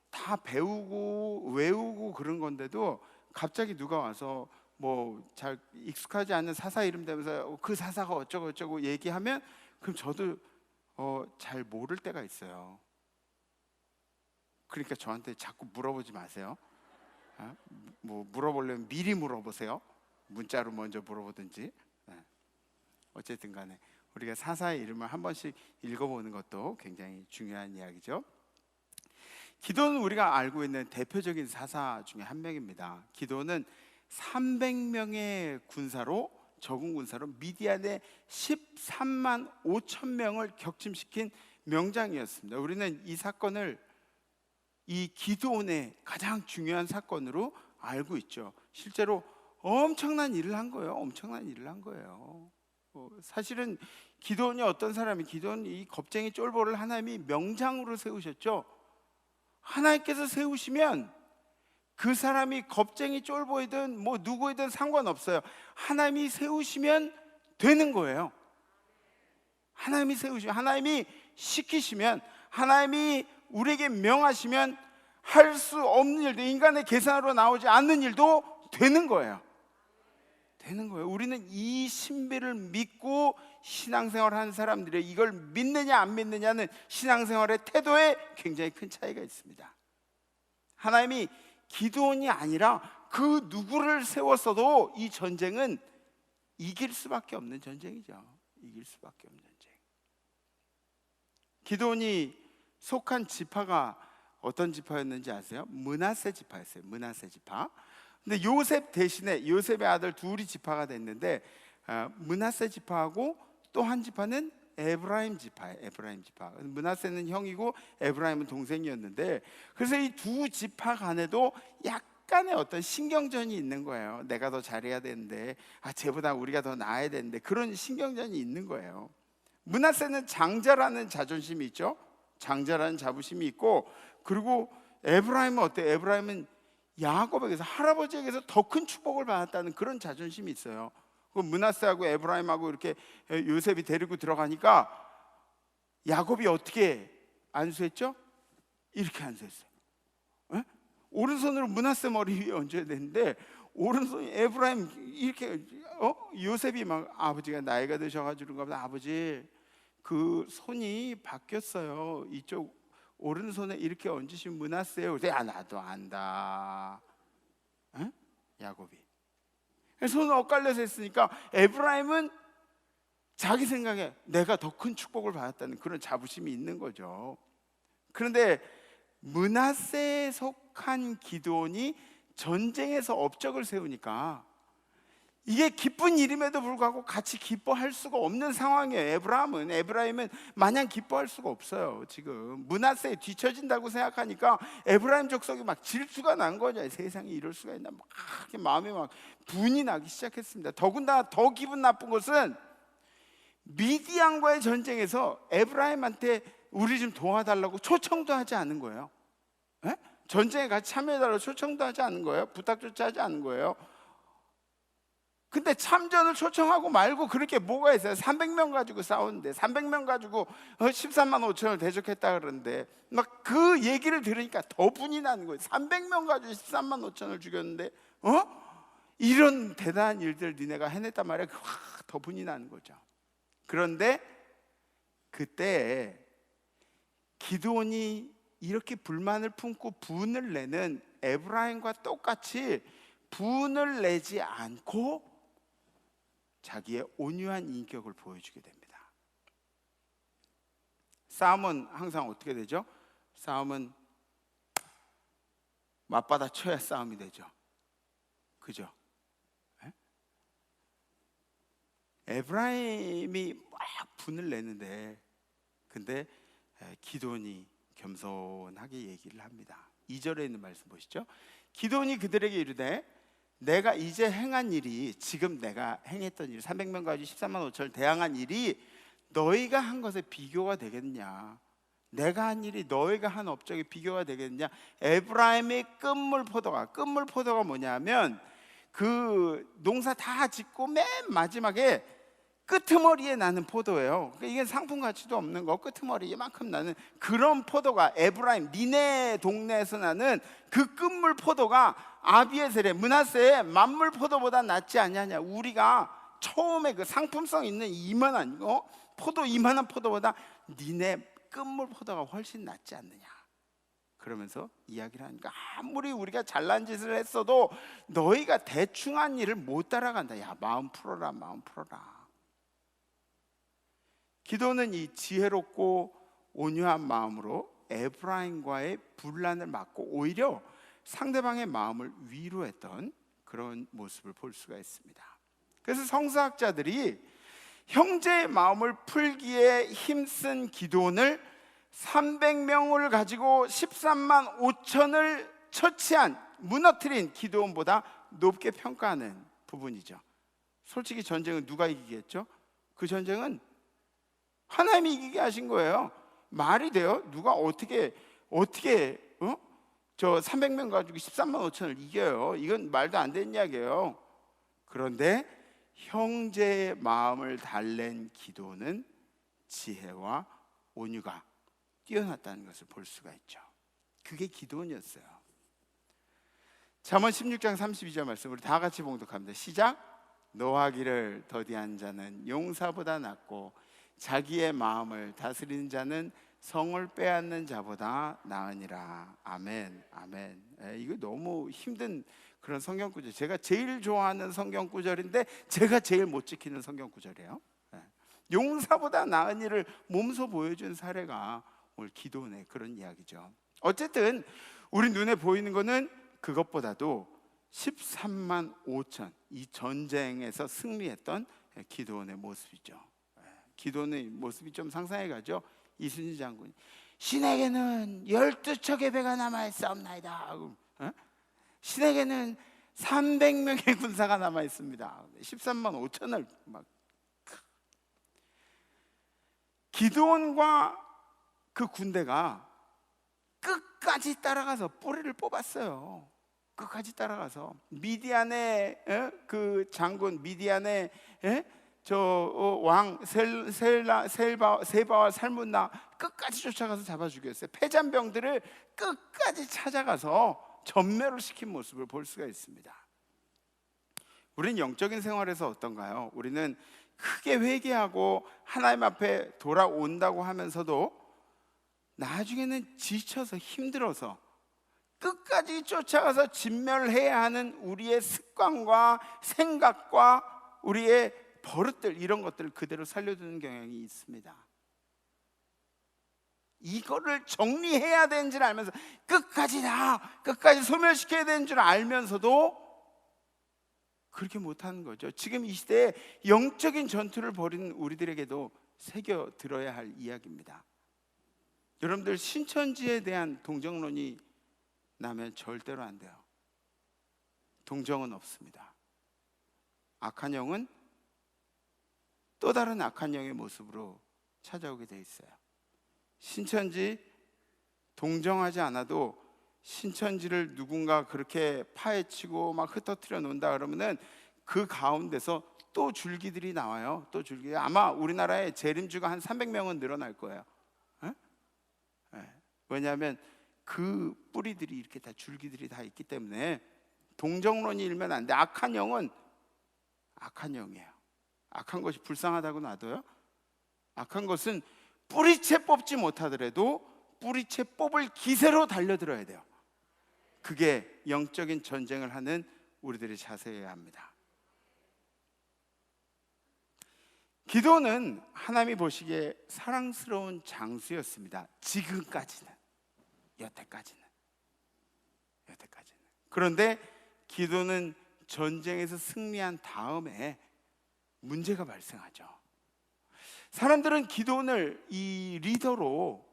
다 배우고 외우고 그런 건데도 갑자기 누가 와서 뭐 잘 익숙하지 않은 사사 이름 대면서 그 사사가 어쩌고 얘기하면 그럼 저도 잘 모를 때가 있어요. 그러니까 저한테 자꾸 물어보지 마세요. 뭐 물어보려면 미리 물어보세요. 문자로 먼저 물어보든지. 어쨌든 간에 우리가 사사의 이름을 한 번씩 읽어보는 것도 굉장히 중요한 이야기죠. 기드온은 우리가 알고 있는 대표적인 사사 중에 한 명입니다. 기드온은 300명의 군사로 적은 군사로 미디안의 13만 5천 명을 격침시킨 명장이었습니다. 우리는 이 사건을 이 기드온의 가장 중요한 사건으로 알고 있죠. 실제로 엄청난 일을 한 거예요. 엄청난 일을 한 거예요. 사실은 기드온이 어떤 사람이, 기드온이 이 겁쟁이 쫄보를 하나님이 명장으로 세우셨죠. 하나님께서 세우시면 그 사람이 겁쟁이 쫄보이든 뭐 누구이든 상관없어요. 하나님이 세우시면 되는 거예요. 하나님이 세우시면, 하나님이 시키시면, 하나님이 우리에게 명하시면 할 수 없는 일도, 인간의 계산으로 나오지 않는 일도 되는 거예요. 되는 거예요. 우리는 이 신비를 믿고 신앙생활 하는 사람들이 이걸 믿느냐 안 믿느냐는 신앙생활의 태도에 굉장히 큰 차이가 있습니다. 하나님이 기드온이 아니라 그 누구를 세웠어도 이 전쟁은 이길 수밖에 없는 전쟁이죠. 이길 수밖에 없는 전쟁. 기드온이 속한 지파가 어떤 지파였는지 아세요? 므낫세 지파였어요. 므낫세 지파. 근데 요셉 대신에 요셉의 아들 둘이 지파가 됐는데 므낫세 지파하고 또 한 지파는 에브라임 지파예요. 에브라임 지파. 므낫세는 형이고 에브라임은 동생이었는데, 그래서 이 두 지파 간에도 약간의 어떤 신경전이 있는 거예요. 내가 더 잘해야 되는데, 쟤보다 우리가 더 나아야 되는데, 그런 신경전이 있는 거예요. 므낫세는 장자라는 자존심이 있죠. 장자라는 자부심이 있고, 그리고 에브라임은 어때요? 에브라임은 야곱에게서, 할아버지에게서 더 큰 축복을 받았다는 그런 자존심이 있어요. 그 므낫세하고 에브라임하고 이렇게 요셉이 데리고 들어가니까 야곱이 어떻게 안수했죠? 이렇게 안수했어요. 에? 오른손으로 므낫세 머리 위에 얹어야 되는데 오른손이 에브라임 이렇게, 요셉이 막, 아버지가 나이가 드셔가지고 그런가 보다. 아버지, 그 손이 바뀌었어요. 이쪽 오른손에 이렇게 얹으신 므낫세요. 그래서 나도 안다. 에? 야곱이 손을 엇갈려서 했으니까 에브라임은 자기 생각에 내가 더 큰 축복을 받았다는 그런 자부심이 있는 거죠. 그런데 므낫세에 속한 기드온이 전쟁에서 업적을 세우니까 이게 기쁜 일임에도 불구하고 같이 기뻐할 수가 없는 상황이에요. 에브라임은 마냥 기뻐할 수가 없어요. 지금 므낫세에 뒤처진다고 생각하니까 에브라임 족속이 막 질투가 난 거죠. 세상에 이럴 수가 있나, 막 마음에 막 분이 나기 시작했습니다. 더군다나 더 기분 나쁜 것은 미디안과의 전쟁에서 에브라임한테 우리 좀 도와달라고 초청도 하지 않은 거예요. 에? 전쟁에 같이 참여해달라고 초청도 하지 않은 거예요. 부탁조차 하지 않은 거예요. 근데 참전을 초청하고 말고 그렇게 뭐가 있어요? 300명 가지고 싸우는데, 300명 가지고 13만 5천을 대적했다 그러는데, 막 그 얘기를 들으니까 더 분이 나는 거예요. 300명 가지고 13만 5천을 죽였는데 이런 대단한 일들 니네가 해냈단 말이야. 더 분이 나는 거죠. 그런데 그때 기드온이 이렇게 불만을 품고 분을 내는 에브라임과 똑같이 분을 내지 않고 자기의 온유한 인격을 보여주게 됩니다. 싸움은 항상 어떻게 되죠? 싸움은 맞받아 쳐야 싸움이 되죠. 그죠? 에브라임이 막 분을 내는데, 근데 기드온이 겸손하게 얘기를 합니다. 2절에 있는 말씀 보시죠. 기드온이 그들에게 이르되 내가 이제 행한 일이, 지금 내가 행했던 일, 300명 가지고 13만 5천을 대항한 일이 너희가 한 것에 비교가 되겠냐? 내가 한 일이 너희가 한 업적에 비교가 되겠느냐? 에브라임의 끝물 포도가 뭐냐면 그 농사 다 짓고 맨 마지막에 끄트머리에 나는 포도예요. 이게 상품 가치도 없는 거, 끄트머리 이만큼 나는 그런 포도가, 에브라임 니네 동네에서 나는 그 끝물 포도가 아비에셀의 므낫세의 만물 포도보다 낫지 않냐냐. 우리가 처음에 그 상품성 있는 이만한 포도, 이만한 포도보다 니네 끝물 포도가 훨씬 낫지 않느냐. 그러면서 이야기를 하니까 아무리 우리가 잘난 짓을 했어도 너희가 대충 한 일을 못 따라간다. 야, 마음 풀어라. 기도는 이 지혜롭고 온유한 마음으로 에브라임과의 분란을 막고 오히려 상대방의 마음을 위로했던 그런 모습을 볼 수가 있습니다. 그래서 성서학자들이 형제의 마음을 풀기에 힘쓴 기도를 300명을 가지고 13만 5천을 처치한, 무너뜨린 기드온보다 높게 평가하는 부분이죠. 솔직히 전쟁은 누가 이기겠죠? 그 전쟁은 하나님이 이기게 하신 거예요. 말이 돼요? 누가 어떻게 저 300명 가지고 13만 5천을 이겨요? 이건 말도 안 되는 이야기예요. 그런데 형제의 마음을 달랜 기도는 지혜와 온유가 뛰어났다는 것을 볼 수가 있죠. 그게 기도원이었어요. 잠언 16장 32절 말씀 우리 다 같이 봉독합니다. 시작. 노하기를 더디한 자는 용사보다 낫고 자기의 마음을 다스리는 자는 성을 빼앗는 자보다 나으니라. 아멘. 아멘. 이거 너무 힘든 그런 성경 구절. 제가 제일 좋아하는 성경 구절인데 제가 제일 못 지키는 성경 구절이에요. 용사보다 나은 일을 몸소 보여준 사례가 오늘 기도원의 그런 이야기죠. 어쨌든 우리 눈에 보이는 거는 그것보다도 13만 5천 이 전쟁에서 승리했던 기도원의 모습이죠. 기도원의 모습이 좀 상상해 가죠. 이순신 장군이 신에게는 12척의 배가 남아있사옵나이다. 신에게는 300명의 군사가 남아있습니다. 13만 5천을 막. 기드온과 그 군대가 끝까지 따라가서 뿌리를 뽑았어요. 끝까지 따라가서 미디안의 그 장군, 미디안의 왕 세바와 살문나 끝까지 쫓아가서 잡아 죽였어요. 패잔병들을 끝까지 찾아가서 전멸을 시킨 모습을 볼 수가 있습니다. 우리는 영적인 생활에서 어떤가요? 우리는 크게 회개하고 하나님 앞에 돌아온다고 하면서도 나중에는 지쳐서 힘들어서 끝까지 쫓아가서 진멸해야 하는 우리의 습관과 생각과 우리의 버릇들, 이런 것들을 그대로 살려두는 경향이 있습니다. 이거를 정리해야 되는 줄 알면서 끝까지 소멸시켜야 되는 줄 알면서도 그렇게 못하는 거죠. 지금 이 시대에 영적인 전투를 벌이는 우리들에게도 새겨 들어야 할 이야기입니다. 여러분들 신천지에 대한 동정론이 나면 절대로 안 돼요. 동정은 없습니다. 악한 영은 또 다른 악한 영의 모습으로 찾아오게 돼 있어요. 신천지 동정하지 않아도 신천지를 누군가 그렇게 파헤치고 막 흩어뜨려 놓는다 그러면은 그 가운데서 또 줄기들이 나와요. 또 줄기. 아마 우리나라에 재림주가 한 300명은 늘어날 거예요. 왜냐하면 그 뿌리들이 이렇게 다 줄기들이 다 있기 때문에 동정론이 일면 안 돼. 악한 영은 악한 영이에요. 악한 것이 불쌍하다고 놔둬요? 악한 것은 뿌리채 뽑지 못하더라도 뿌리채 뽑을 기세로 달려들어야 돼요. 그게 영적인 전쟁을 하는 우리들의 자세여야 합니다. 기도는 하나님이 보시기에 사랑스러운 장수였습니다. 지금까지는, 여태까지는. 그런데 기도는 전쟁에서 승리한 다음에 문제가 발생하죠. 사람들은 기도원을 이 리더로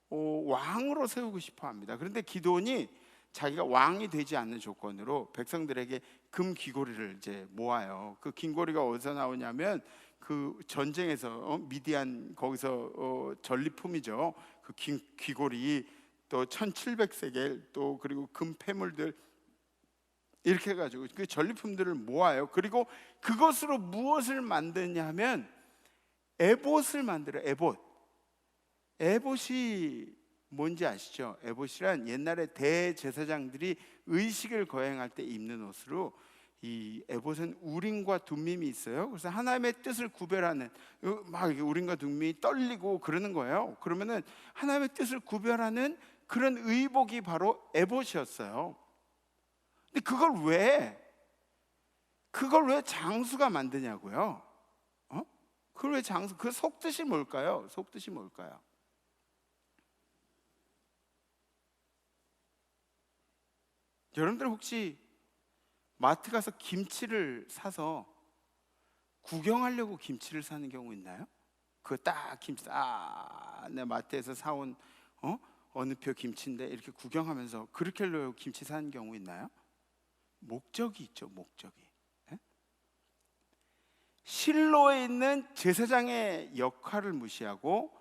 왕으로 세우고 싶어 합니다. 그런데 기도원이 자기가 왕이 되지 않는 조건으로 백성들에게 금 귀고리를 이제 모아요. 그 귀고리가 어디서 나오냐면 그 전쟁에서 미디안 거기서 전리품이죠. 그 귀고리 또 1700세겔 또 그리고 금 패물들 이렇게 해가지고 그 전리품들을 모아요. 그리고 그것으로 무엇을 만드냐 하면 에봇을 만들어요. 에봇이 뭔지 아시죠? 에봇이란 옛날에 대제사장들이 의식을 거행할 때 입는 옷으로, 이 에봇은 우림과 둠밈이 있어요. 그래서 하나님의 뜻을 구별하는, 막 우림과 둠밈이 떨리고 그러는 거예요. 그러면은 하나님의 뜻을 구별하는 그런 의복이 바로 에봇이었어요. 근데 그걸 왜 장수가 만드냐고요? 그걸 왜 장수? 그 속뜻이 뭘까요? 속뜻이 뭘까요? 여러분들 혹시 마트 가서 김치를 사서 구경하려고 김치를 사는 경우 있나요? 그 딱 김치 내 마트에서 사온 어느 표 김치인데 이렇게 구경하면서 그렇게 하려고 김치 사는 경우 있나요? 목적이 있죠, 목적이. 예? 실로에 있는 제사장의 역할을 무시하고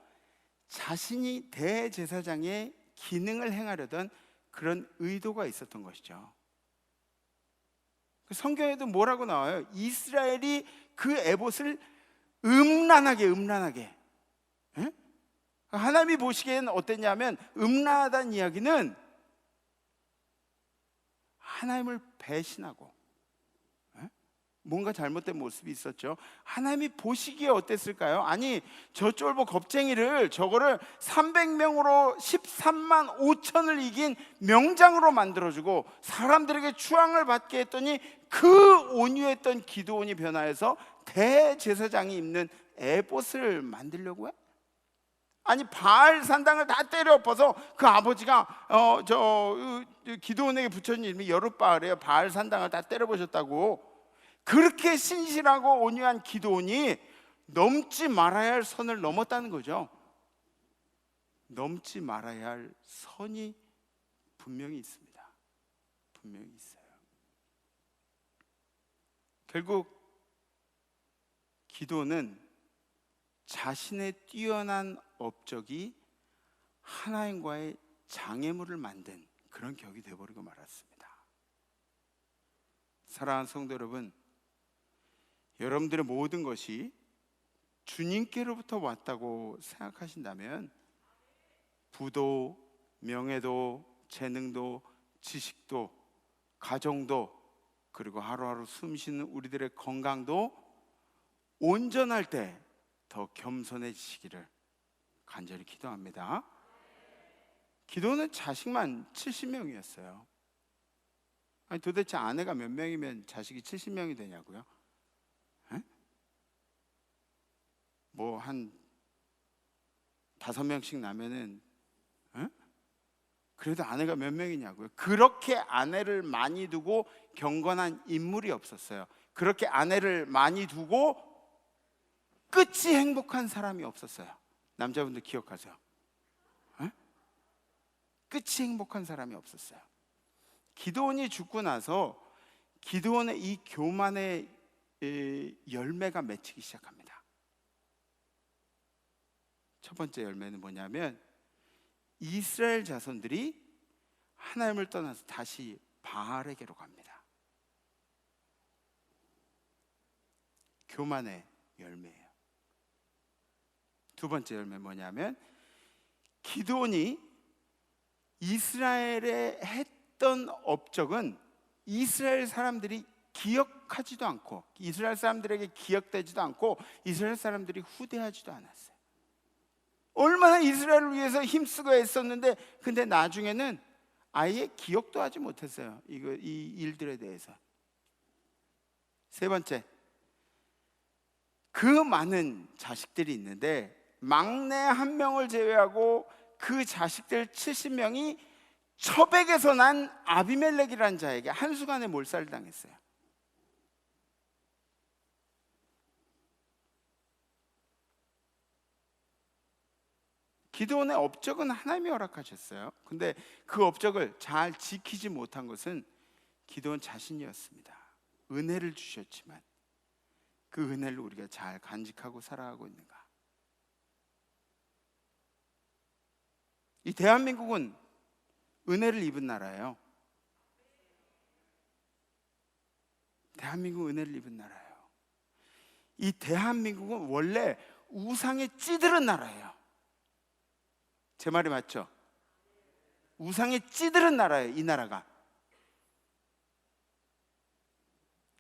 자신이 대제사장의 기능을 행하려던 그런 의도가 있었던 것이죠. 성경에도 뭐라고 나와요? 이스라엘이 그 에봇을 음란하게 예? 하나님이 보시기에는 어땠냐면 음란하다는 이야기는 하나님을 배신하고 뭔가 잘못된 모습이 있었죠. 하나님이 보시기에 어땠을까요? 아니 저 쫄보 겁쟁이를 저거를 300명으로 13만 5천을 이긴 명장으로 만들어주고 사람들에게 추앙을 받게 했더니 그 온유했던 기드온이 변화해서 대제사장이 입는 에봇을 만들려고 해? 아니 바알 산당을 다 때려 엎어서 그 아버지가 기드온에게 붙여준 이름이 여룻바알이에요. 바알 산당을 다 때려버렸다고. 그렇게 신실하고 온유한 기드온이 넘지 말아야 할 선을 넘었다는 거죠. 넘지 말아야 할 선이 분명히 있습니다. 분명히 있어요. 결국 기드온은 자신의 뛰어난 업적이 하나님과의 장애물을 만든 그런 격이 되어버리고 말았습니다. 사랑하는 성도 여러분, 여러분들의 모든 것이 주님께로부터 왔다고 생각하신다면 부도, 명예도, 재능도, 지식도, 가정도, 그리고 하루하루 숨쉬는 우리들의 건강도 온전할 때 더 겸손해지시기를 간절히 기도합니다. 기도는 자식만 70명이었어요. 아니 도대체 아내가 몇 명이면 자식이 70명이 되냐고요? 뭐 한 5명씩 나면은 그래도 아내가 몇 명이냐고요? 그렇게 아내를 많이 두고 경건한 인물이 없었어요. 그렇게 아내를 많이 두고 끝이 행복한 사람이 없었어요. 남자분들 기억하세요. 끝이 행복한 사람이 없었어요. 기드온이 죽고 나서 기드온의 이 교만의 열매가 맺히기 시작합니다. 첫 번째 열매는 뭐냐면 이스라엘 자손들이 하나님을 떠나서 다시 바알에게로 갑니다. 교만의 열매예요. 두 번째 열매 뭐냐면 기드온이 이스라엘에 했던 업적은 이스라엘 사람들이 기억하지도 않고 이스라엘 사람들에게 기억되지도 않고 이스라엘 사람들이 후대하지도 않았어요. 얼마나 이스라엘을 위해서 힘쓰고 애썼는데 근데 나중에는 아예 기억도 하지 못했어요. 이 일들에 대해서. 세 번째, 그 많은 자식들이 있는데 막내 한 명을 제외하고 그 자식들 70명이 처백에서 난 아비멜렉이라는 자에게 한순간에 몰살을 당했어요. 기드온의 업적은 하나님이 허락하셨어요. 근데 그 업적을 잘 지키지 못한 것은 기드온 자신이었습니다. 은혜를 주셨지만 그 은혜를 우리가 잘 간직하고 살아가고 있는가? 이 대한민국은 은혜를 입은 나라예요. 대한민국은 은혜를 입은 나라예요. 이 대한민국은 원래 우상에 찌들은 나라예요. 제 말이 맞죠? 우상에 찌들은 나라예요, 이 나라가.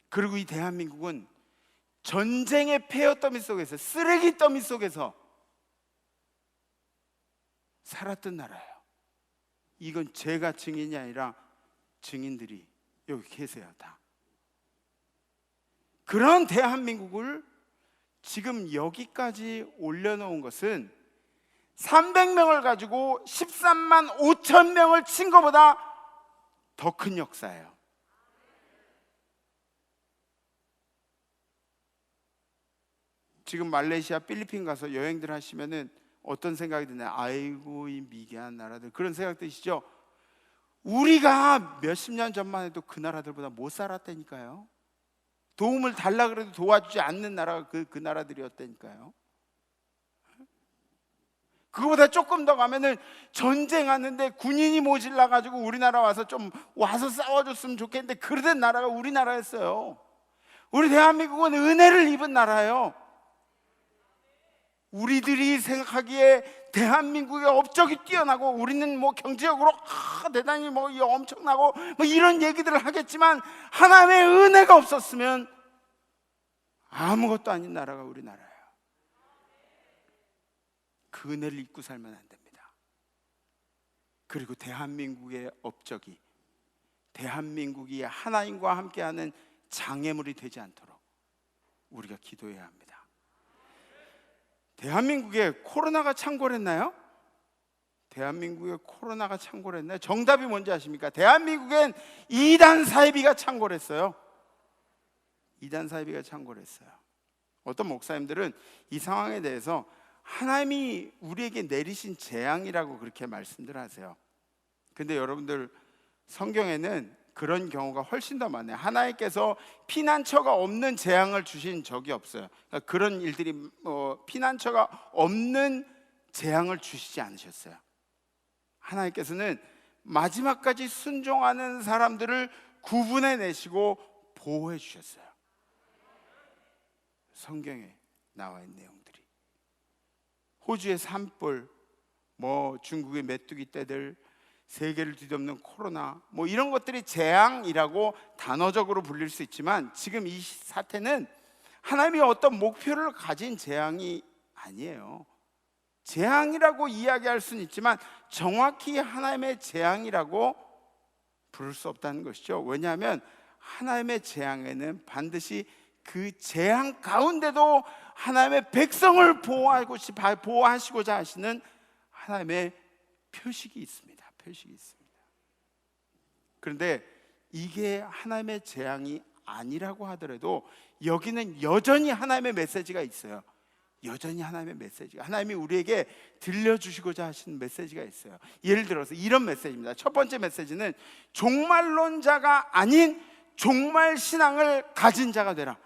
그리고 이 대한민국은 전쟁의 폐허 더미 속에서, 쓰레기 더미 속에서 살았던 나라예요. 이건 제가 증인이 아니라 증인들이 여기 계세요, 다. 그런 대한민국을 지금 여기까지 올려놓은 것은 300명을 가지고 13만 5천 명을 친 것보다 더 큰 역사예요. 지금 말레이시아, 필리핀 가서 여행들 하시면은 어떤 생각이 드나요? 아이고 이 미개한 나라들, 그런 생각 드시죠? 우리가 몇십 년 전만 해도 그 나라들보다 못 살았다니까요. 도움을 달라 그래도 도와주지 않는 나라가 그 나라들이었다니까요. 그거보다 조금 더 가면은 전쟁하는데 군인이 모질라 가지고 우리나라 와서 좀 와서 싸워줬으면 좋겠는데 그러던 나라가 우리나라였어요. 우리 대한민국은 은혜를 입은 나라예요. 우리들이 생각하기에 대한민국의 업적이 뛰어나고 우리는 뭐 경제적으로 대단히 뭐 엄청나고 뭐 이런 얘기들을 하겠지만 하나님의 은혜가 없었으면 아무것도 아닌 나라가 우리나라예요. 그 은혜를 잊고 살면 안 됩니다. 그리고 대한민국의 업적이, 대한민국이 하나님과 함께하는 장애물이 되지 않도록 우리가 기도해야 합니다. 대한민국에 코로나가 창궐했나요? 대한민국에 코로나가 창궐했나요? 정답이 뭔지 아십니까? 대한민국엔 이단 사이비가 창궐했어요. 이단 사이비가 창궐했어요. 어떤 목사님들은 이 상황에 대해서 하나님이 우리에게 내리신 재앙이라고 그렇게 말씀들 하세요. 근데 여러분들, 성경에는 그런 경우가 훨씬 더 많아요. 하나님께서 피난처가 없는 재앙을 주신 적이 없어요. 그러니까 그런 일들이 피난처가 없는 재앙을 주시지 않으셨어요. 하나님께서는 마지막까지 순종하는 사람들을 구분해 내시고 보호해 주셨어요. 성경에 나와 있는 내용들이, 호주의 산불, 뭐 중국의 메뚜기 떼들, 세계를 뒤덮는 코로나, 뭐 이런 것들이 재앙이라고 단어적으로 불릴 수 있지만 지금 이 사태는 하나님이 어떤 목표를 가진 재앙이 아니에요. 재앙이라고 이야기할 수는 있지만 정확히 하나님의 재앙이라고 부를 수 없다는 것이죠. 왜냐하면 하나님의 재앙에는 반드시 그 재앙 가운데도 하나님의 백성을 보호하시고자 하시는 하나님의 표식이 있습니다. 표식이 있습니다. 그런데 이게 하나님의 재앙이 아니라고 하더라도 여기는 여전히 하나님의 메시지가 있어요. 여전히 하나님의 메시지가, 하나님이 우리에게 들려주시고자 하시는 메시지가 있어요. 예를 들어서 이런 메시지입니다. 첫 번째 메시지는 종말론자가 아닌 종말 신앙을 가진 자가 되라.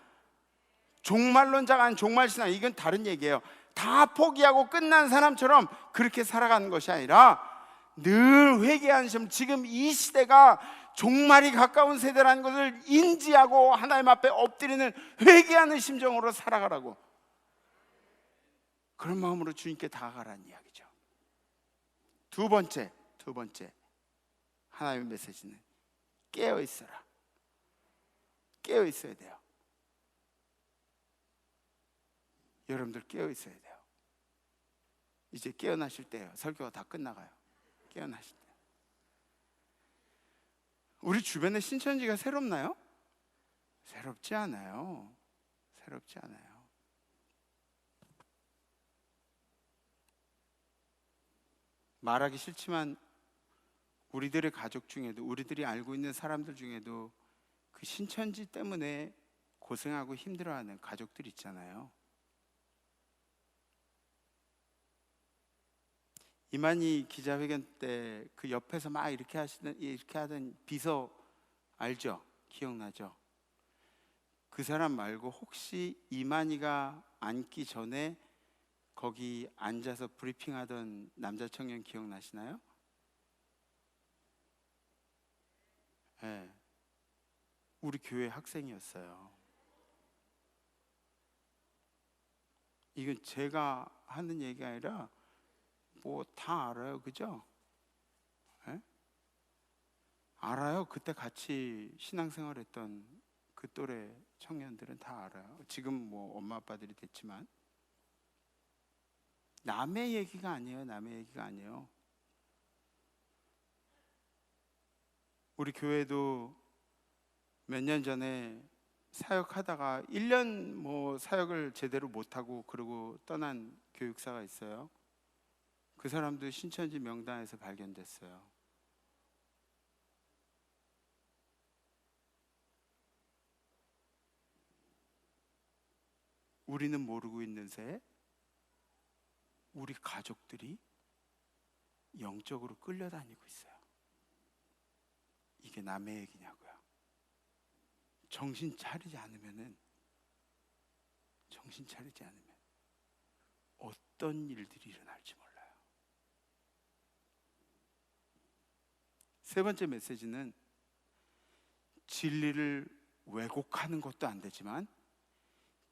종말론자가 아닌 종말 신앙, 이건 다른 얘기예요. 다 포기하고 끝난 사람처럼 그렇게 살아가는 것이 아니라 늘 회개하는 심, 지금 이 시대가 종말이 가까운 세대라는 것을 인지하고 하나님 앞에 엎드리는 회개하는 심정으로 살아가라고, 그런 마음으로 주님께 다가가라는 이야기죠. 두 번째 하나님의 메시지는 깨어 있어라. 깨어 있어야 돼요. 여러분들 깨어 있어야 돼요. 이제 깨어나실 때예요. 설교가 다 끝나가요. 깨어나실 때. 우리 주변에 신천지가 새롭나요? 새롭지 않아요. 새롭지 않아요. 말하기 싫지만 우리들의 가족 중에도, 우리들이 알고 있는 사람들 중에도 그 신천지 때문에 고생하고 힘들어하는 가족들 있잖아요. 이만희 기자회견 때 그 옆에서 막 이렇게 하던 비서 알죠? 기억나죠? 그 사람 말고 혹시 이만희가 앉기 전에 거기 앉아서 브리핑하던 남자 청년 기억나시나요? 네. 우리 교회 학생이었어요. 이건 제가 하는 얘기가 아니라 뭐 다 알아요, 그죠? 네? 알아요. 그때 같이 신앙생활했던 그 또래 청년들은 다 알아요. 지금 뭐 엄마 아빠들이 됐지만 남의 얘기가 아니에요. 남의 얘기가 아니에요. 우리 교회도 몇 년 전에 사역하다가 1년 뭐 사역을 제대로 못하고 그러고 떠난 교육사가 있어요. 그 사람도 신천지 명단에서 발견됐어요. 우리는 모르고 있는 새 우리 가족들이 영적으로 끌려다니고 있어요. 이게 남의 얘기냐고요. 정신 차리지 않으면 어떤 일들이 일어날지 몰라요. 세 번째 메시지는 진리를 왜곡하는 것도 안 되지만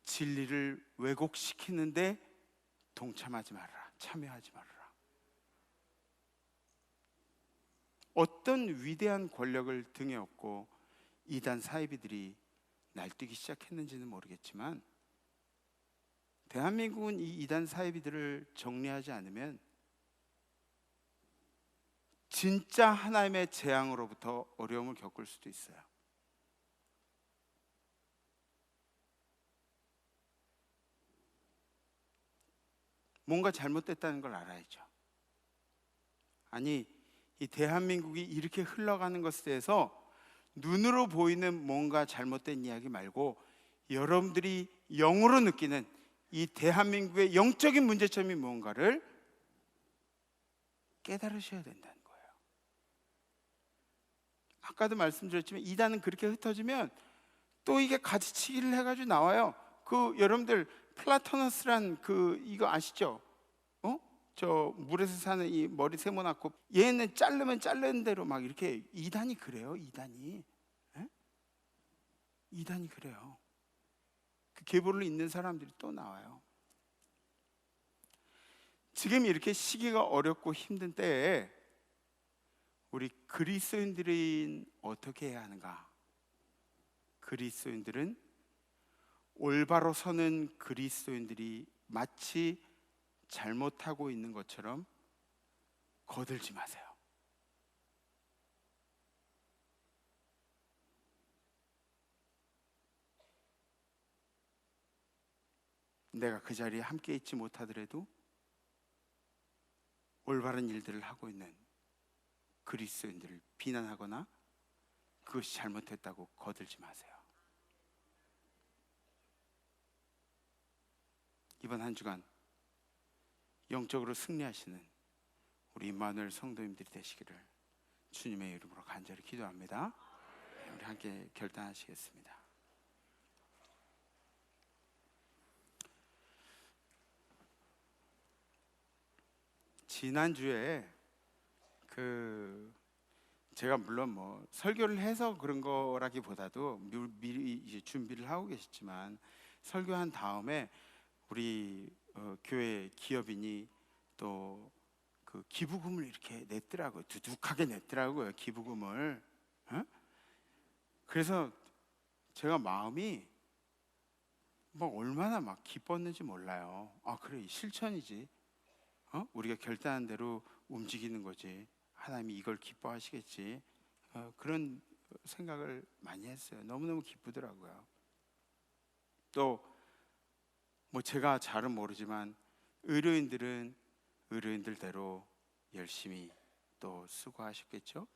진리를 왜곡시키는데 동참하지 말아라, 참여하지 말아라. 어떤 위대한 권력을 등에 업고 이단 사이비들이 날뛰기 시작했는지는 모르겠지만 대한민국은 이 이단 사이비들을 정리하지 않으면 진짜 하나님의 재앙으로부터 어려움을 겪을 수도 있어요. 뭔가 잘못됐다는 걸 알아야죠. 아니, 이 대한민국이 이렇게 흘러가는 것에 대해서 눈으로 보이는 뭔가 잘못된 이야기 말고 여러분들이 영으로 느끼는 이 대한민국의 영적인 문제점이 뭔가를 깨달으셔야 된다는 거예요. 아까도 말씀드렸지만 이단은 그렇게 흩어지면 또 이게 가지치기를 해가지고 나와요. 여러분들 플라토너스란 이거 아시죠? 저 물에서 사는 이 머리 세모나고 얘는 자르면 자르는 대로 막 이렇게 이단이 그래요. 이단이 그래요. 그 계보를 잇는 사람들이 또 나와요. 지금 이렇게 시기가 어렵고 힘든 때에 우리 그리스도인들은 어떻게 해야 하는가? 그리스도인들은 올바로 서는 그리스도인들이 마치 잘못하고 있는 것처럼 거들지 마세요. 내가 그 자리에 함께 있지 못하더라도 올바른 일들을 하고 있는 그리스도인들을 비난하거나 그것이 잘못했다고 거들지 마세요. 이번 한 주간 영적으로 승리하시는 우리 임마누엘 성도님들이 되시기를 주님의 이름으로 간절히 기도합니다. 우리 함께 결단하시겠습니다. 지난주에 제가 물론 설교를 해서 그런 거라기보다도 미리 이제 준비를 하고 계셨지만 설교한 다음에 우리 교회 기업인이 또 그 기부금을 이렇게 냈더라고요. 두둑하게 냈더라고요. 기부금을. 그래서 제가 마음이 얼마나 막 기뻤는지 몰라요. 아, 그래, 실천이지. 우리가 결단한 대로 움직이는 거지. 하나님이 이걸 기뻐하시겠지. 그런 생각을 많이 했어요. 너무너무 기쁘더라고요. 또 제가 잘은 모르지만 의료인들은 의료인들대로 열심히 또 수고하셨겠죠.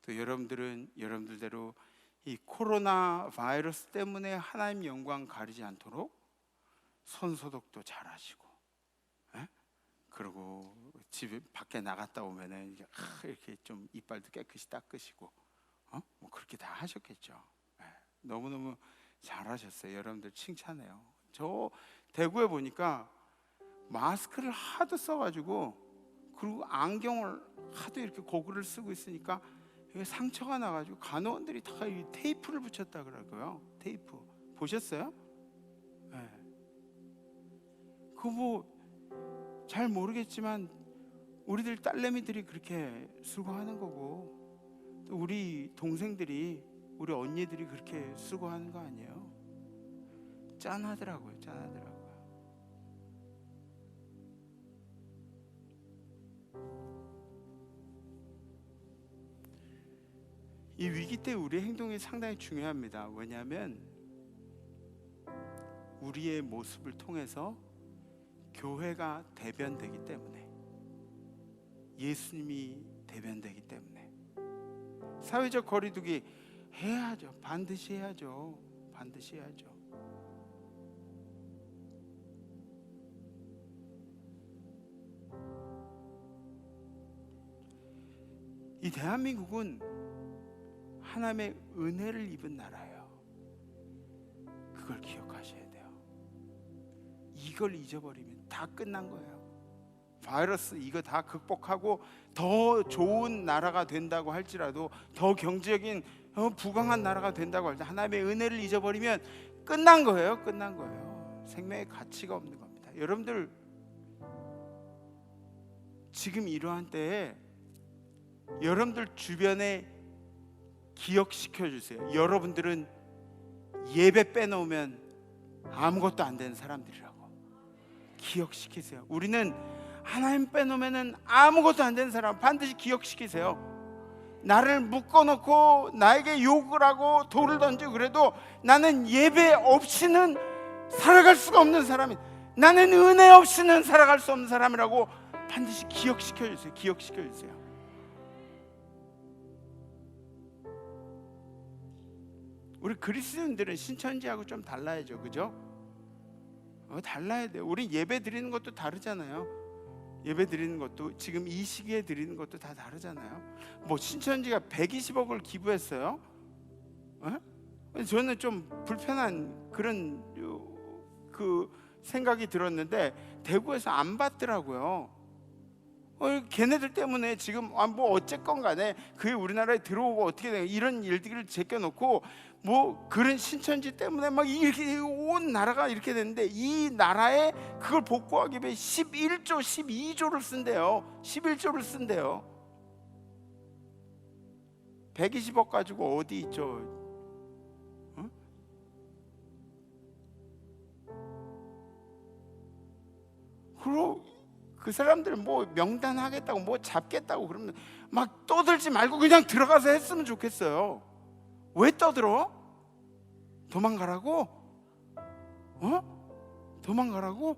또 여러분들은 여러분들대로 이 코로나 바이러스 때문에 하나님 영광 가리지 않도록 손 소독도 잘 하시고, 그리고 집에 밖에 나갔다 오면은 이렇게 좀 이빨도 깨끗이 닦으시고, 그렇게 다 하셨겠죠. 너무너무 잘하셨어요. 여러분들 칭찬해요. 저 대구에 보니까 마스크를 하도 써가지고, 그리고 안경을 하도 이렇게 고글을 쓰고 있으니까 여기 상처가 나가지고 간호원들이 다 이 테이프를 붙였다 그러고요. 테이프 보셨어요? 그거 잘 모르겠지만 우리들 딸내미들이 그렇게 수고하는 거고, 또 우리 동생들이, 우리 언니들이 그렇게 수고하는 거 아니에요? 짠하더라고요. 짠하더라고요. 이 위기 때 우리의 행동이 상당히 중요합니다. 왜냐하면 우리의 모습을 통해서 교회가 대변되기 때문에, 예수님이 대변되기 때문에. 사회적 거리두기 해야죠. 반드시 해야죠. 반드시 해야죠. 이 대한민국은 하나님의 은혜를 입은 나라예요. 그걸 기억하셔야 돼요. 이걸 잊어버리면 다 끝난 거예요. 바이러스 이거 다 극복하고 더 좋은 나라가 된다고 할지라도, 더 경제적인 부강한 나라가 된다고 할지 하나님의 은혜를 잊어버리면 끝난 거예요. 끝난 거예요. 생명의 가치가 없는 겁니다. 여러분들 지금 이러한 때에 여러분들 주변에 기억시켜 주세요. 여러분들은 예배 빼놓으면 아무것도 안 되는 사람들이라고 기억시키세요. 우리는 하나님 빼놓으면 아무것도 안 되는 사람 반드시 기억시키세요. 나를 묶어놓고 나에게 욕을 하고 돌을 던지고 그래도 나는 예배 없이는 살아갈 수가 없는 사람이, 나는 은혜 없이는 살아갈 수 없는 사람이라고 반드시 기억시켜 주세요. 기억시켜 주세요. 우리 그리스도인들은 신천지하고 좀 달라야죠, 그죠? 달라야 돼요. 우리 예배 드리는 것도 다르잖아요. 예배 드리는 것도 지금 이 시기에 드리는 것도 다 다르잖아요. 뭐 신천지가 120억을 기부했어요. 저는 좀 불편한 그런 그 생각이 들었는데 대구에서 안 받더라고요. 걔네들 때문에 지금 뭐 어쨌건 간에 그게 우리나라에 들어오고 어떻게 돼 이런 일들을 제껴놓고 뭐 그런 신천지 때문에 막 이렇게 온 나라가 이렇게 됐는데, 이 나라에 그걸 복구하기 위해 11조 12조를 쓴대요. 11조를 쓴대요. 120억 가지고 어디 있죠? 그리고 그 사람들은 뭐 명단 하겠다고 뭐 잡겠다고 그러면 막 떠들지 말고 그냥 들어가서 했으면 좋겠어요. 왜 떠들어? 도망가라고? 도망가라고?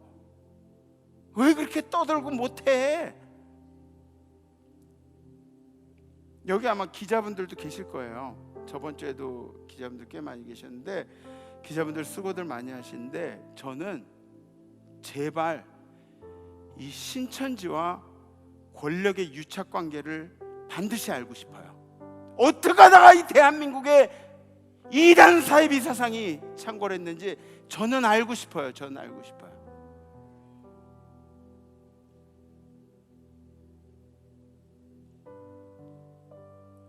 왜 그렇게 떠들고 못해? 여기 아마 기자분들도 계실 거예요. 저번 주에도 기자분들 꽤 많이 계셨는데 기자분들 수고들 많이 하시는데, 저는 제발 이 신천지와 권력의 유착 관계를 반드시 알고 싶어요. 어떻게 하다가 이 대한민국에 이단 사이비 사상이 창궐했는지 저는 알고 싶어요. 저는 알고 싶어요.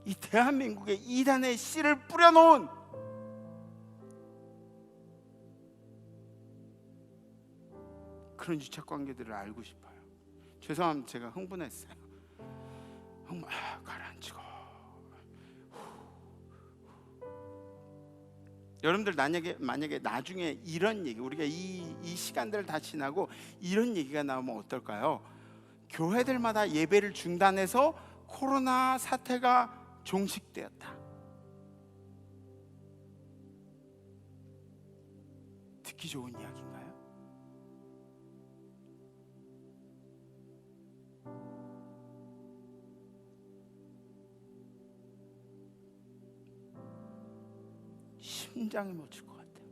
이 대한민국에 이단의 씨를 뿌려놓은 그런 유착 관계들을 알고 싶어요. 죄송합니다. 제가 흥분했어요. 가라앉히고. 여러분들 만약에 나중에 이런 얘기, 우리가 이 시간들을 다 지나고 이런 얘기가 나오면 어떨까요? 교회들마다 예배를 중단해서 코로나 사태가 종식되었다. 듣기 좋은 이야기인가요? 심장이 멎을 것 같아요.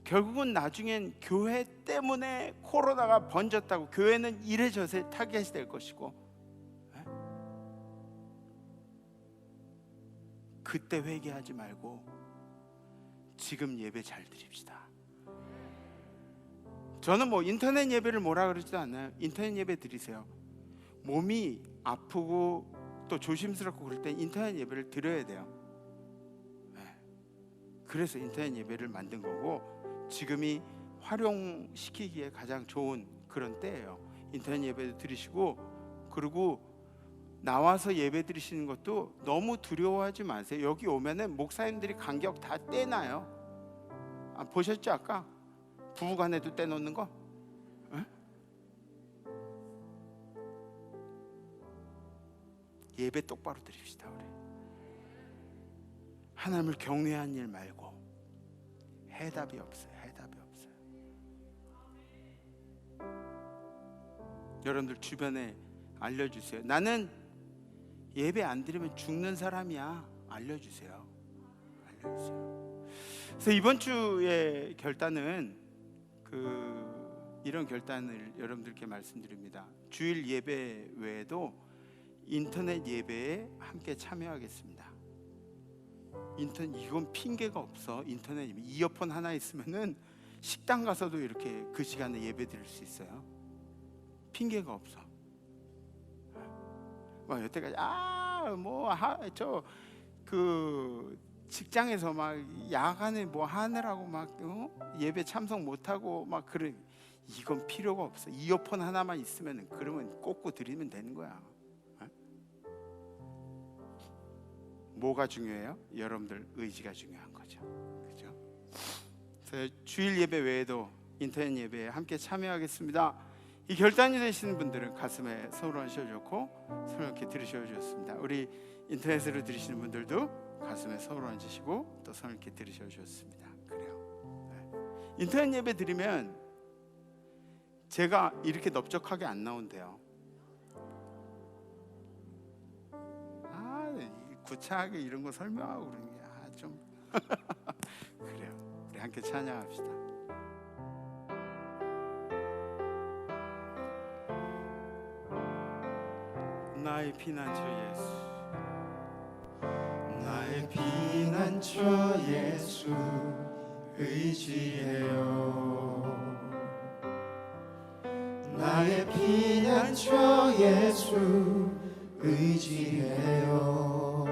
결국은 나중엔 교회 때문에 코로나가 번졌다고 교회는 이래저래 타겟이 될 것이고, 그때 회개하지 말고 지금 예배 잘 드립시다. 저는 뭐 인터넷 예배를 뭐라 그러지도 않아요. 인터넷 예배 드리세요. 몸이 아프고 또 조심스럽고 그럴 때 인터넷 예배를 드려야 돼요. 그래서 인터넷 예배를 만든 거고, 지금이 활용시키기에 가장 좋은 그런 때예요. 인터넷 예배도 드리시고, 그리고 나와서 예배 드리시는 것도 너무 두려워하지 마세요. 여기 오면은 목사님들이 간격 다 떼놔요. 보셨죠? 아까 부부간에도 떼놓는 거? 예배 똑바로 드립시다. 우리 하나님을 경외한 일 말고 해답이 없어요. 해답이 없어요. 여러분들 주변에 알려주세요. 나는 예배 안 드리면 죽는 사람이야. 알려주세요. 알려주세요. 그래서 이번 주의 결단은 이런 결단을 여러분들께 말씀드립니다. 주일 예배 외에도 인터넷 예배에 함께 참여하겠습니다. 이건 핑계가 없어. 인터넷 예배, 이어폰 하나 있으면은 식당 가서도 이렇게 그 시간에 예배 드릴 수 있어요. 핑계가 없어. 막 여태까지 그 직장에서 막 야간에 뭐 하느라고 막 예배 참석 못하고 막 그런, 이건 필요가 없어. 이어폰 하나만 있으면 그러면 꽂고 드리면 되는 거야. 뭐가 중요해요? 여러분들 의지가 중요한 거죠. 그죠? 그래서 주일 예배 외에도 인터넷 예배에 함께 참여하겠습니다. 이 결단이 되시는 분들은 가슴에 손을 얹으셔줬고 손을 이렇게 들으셔주셨습니다. 우리 인터넷으로 들으시는 분들도 가슴에 손을 얹으시고 또 손을 이렇게 들으셔주셨습니다. 그래요. 네. 인터넷 예배 드리면 제가 이렇게 넓적하게 안 나온대요. 구차하게 이런 거 설명하고 그러는 게 좀 그래요. 우리 함께 찬양합시다. 나의 피난처 예수, 나의 피난처 예수 의지해요. 나의 피난처 예수 의지해요.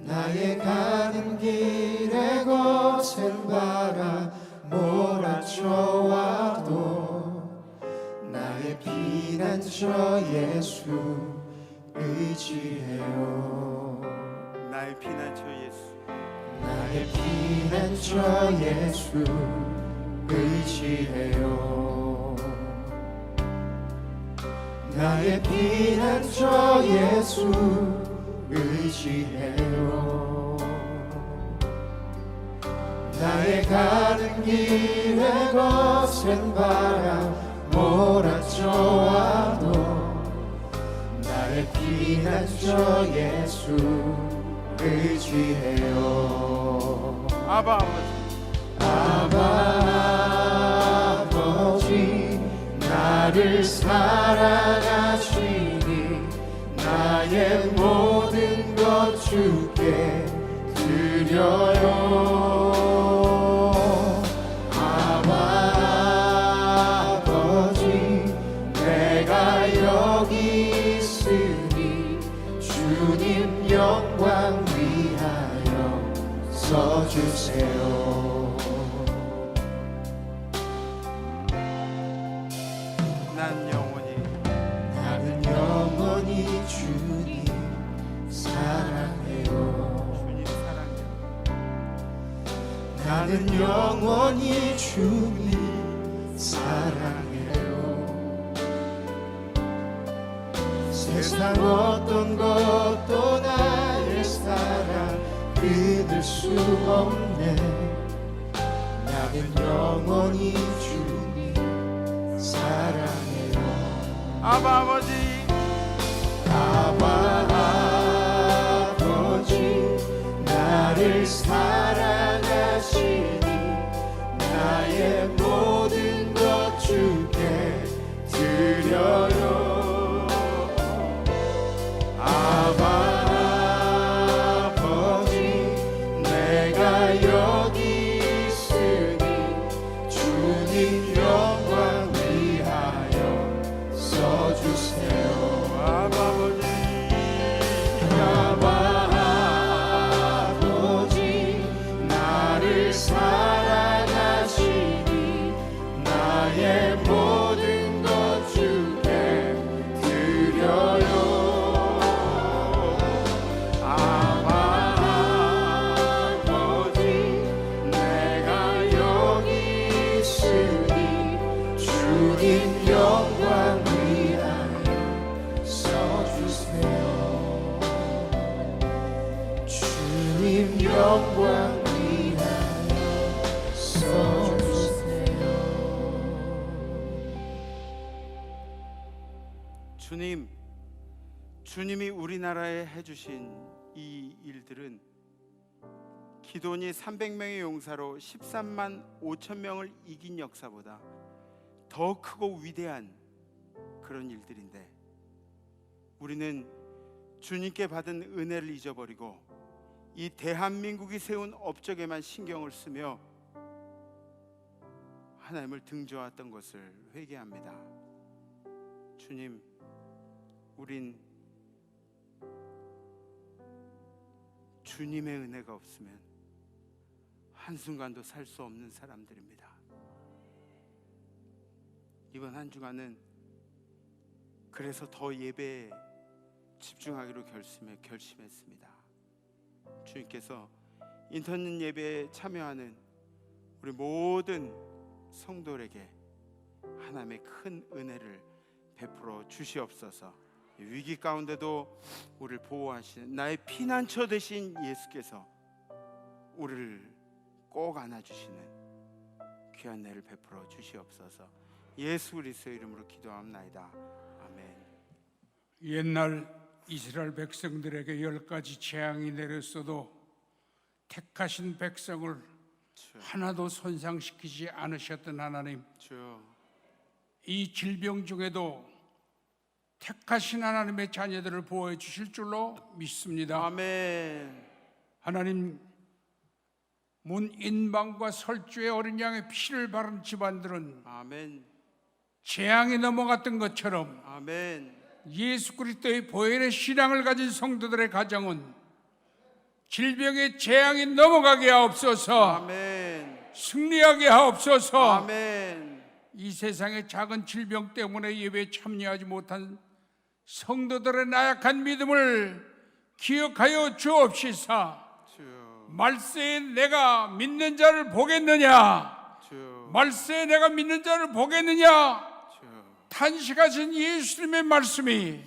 나의 가는 길에 거센 바람 몰아쳐와도 나의 피난처 예수 의지해요. 나의 피난처 예수, 나의 피난처 예수 의지해요. 나의 피난처 예수 의지해요. 나의 가는 길에 거센 바람 몰아쳐와도 나의 피난처 예수 의지해요. 아바 아버지 나를 사랑하시니 나의 모든 것 주께 드려요. 아버지 내가 여기 있으니 주님 영광 위하여 써주세요. 나는 영원히 주님 사랑해요. 주님 사랑해요. 나는 영원히 주님 사랑해요. 세상 어떤 것도 나의 사랑 끊을 수 없네. 나는 영원히 주님 사랑해요. 아버지 나를 사랑하시니 나의 모든 것 주께 드려요. 아버지 내가 여기 있으니 주님 영광 위하여 써주세요. 아버지 나를 사랑하시니 나의 모든 것 주께 드려요. 아버지 내가 여기 있으니 주님 영광 위하여 써주세요. 주님 영광 위하여 써주세요. 주님이 우리나라에 해주신 이 일들은 기돈이 300명의 용사로 13만 5천 명을 이긴 역사보다 더 크고 위대한 그런 일들인데, 우리는 주님께 받은 은혜를 잊어버리고 이 대한민국이 세운 업적에만 신경을 쓰며 하나님을 등져왔던 것을 회개합니다. 주님, 우린 주님의 은혜가 없으면 한순간도 살 수 없는 사람들입니다. 이번 한 주간은 그래서 더 예배에 집중하기로 결심했습니다. 주님께서 인터넷 예배에 참여하는 우리 모든 성도들에게 하나님의 큰 은혜를 베풀어 주시옵소서. 위기 가운데도 우리를 보호하시는 나의 피난처 되신 예수께서 우리를 꼭 안아주시는 귀한 은혜를 베풀어 주시옵소서. 예수 그리스도의 이름으로 기도합나이다. 아멘. 옛날 이스라엘 백성들에게 10가지 재앙이 내렸어도 택하신 백성을 하나도 손상시키지 않으셨던 하나님, 이 질병 중에도 택하신 하나님의 자녀들을 보호해 주실 줄로 믿습니다. 아멘. 하나님, 문인방과 설주의 어린 양의 피를 바른 집안들은 아멘. 재앙이 넘어갔던 것처럼 아멘. 예수 그리스도의 보혈의 신앙을 가진 성도들의 가정은 질병의 재앙이 넘어가게 하옵소서. 아멘. 승리하게 하옵소서. 아멘. 이 세상의 작은 질병 때문에 예배에 참여하지 못한 성도들의 나약한 믿음을 기억하여 주옵시사. 말세에 내가 믿는 자를 보겠느냐? 말세에 내가 믿는 자를 보겠느냐? 탄식하신 예수님의 말씀이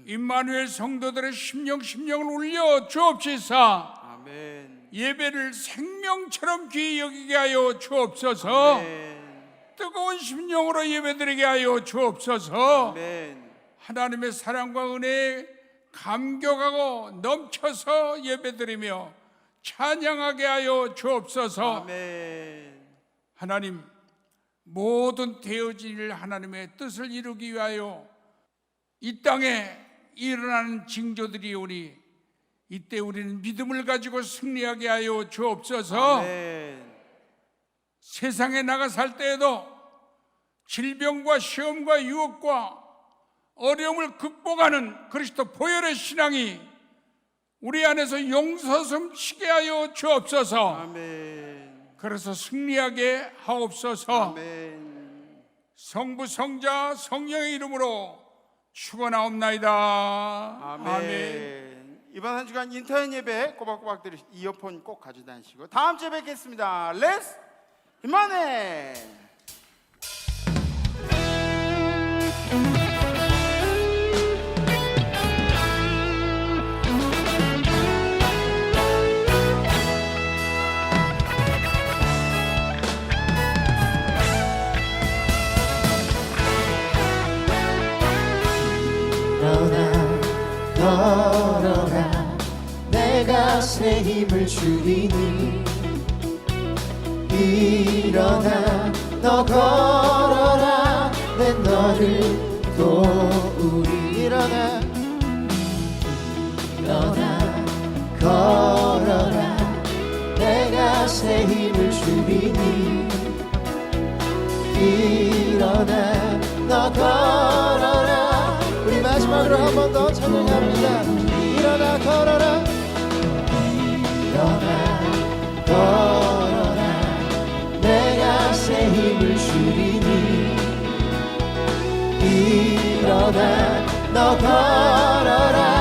임마누엘 성도들의 심령을 울려 주옵시사. 아멘. 예배를 생명처럼 귀히 여기게 하여 주옵소서. 아멘. 뜨거운 심령으로 예배드리게 하여 주옵소서. 아멘. 하나님의 사랑과 은혜에 감격하고 넘쳐서 예배드리며 찬양하게 하여 주옵소서. 아멘. 하나님, 모든 되어진 일 하나님의 뜻을 이루기 위하여 이 땅에 일어나는 징조들이 오니 이때 우리는 믿음을 가지고 승리하게 하여 주옵소서. 아멘. 세상에 나가 살 때에도 질병과 시험과 유혹과 어려움을 극복하는 그리스도 보혈의 신앙이 우리 안에서 용서섬 치게 하여 주옵소서. 아멘. 그래서 승리하게 하옵소서. 아멘. 성부 성자 성령의 이름으로 축원하옵나이다. 아멘. 아멘. 이번 한 주간 인터넷 예배 꼬박꼬박 들으시 이어폰 꼭 가져다니시고 다음 주에 뵙겠습니다. 렛츠 이만해. 걸어라 내가 새 힘을 주리니 일어나 너 걸어라 내 너를 도우리 일어나 걸어라 내가 새 힘을 주리니 일어나 너 걸어라. 우리 마지막으로 한 번 더 찬양합니다. 일어나 걸어라 내가 새 힘을 주리니 일어나 너 걸어라.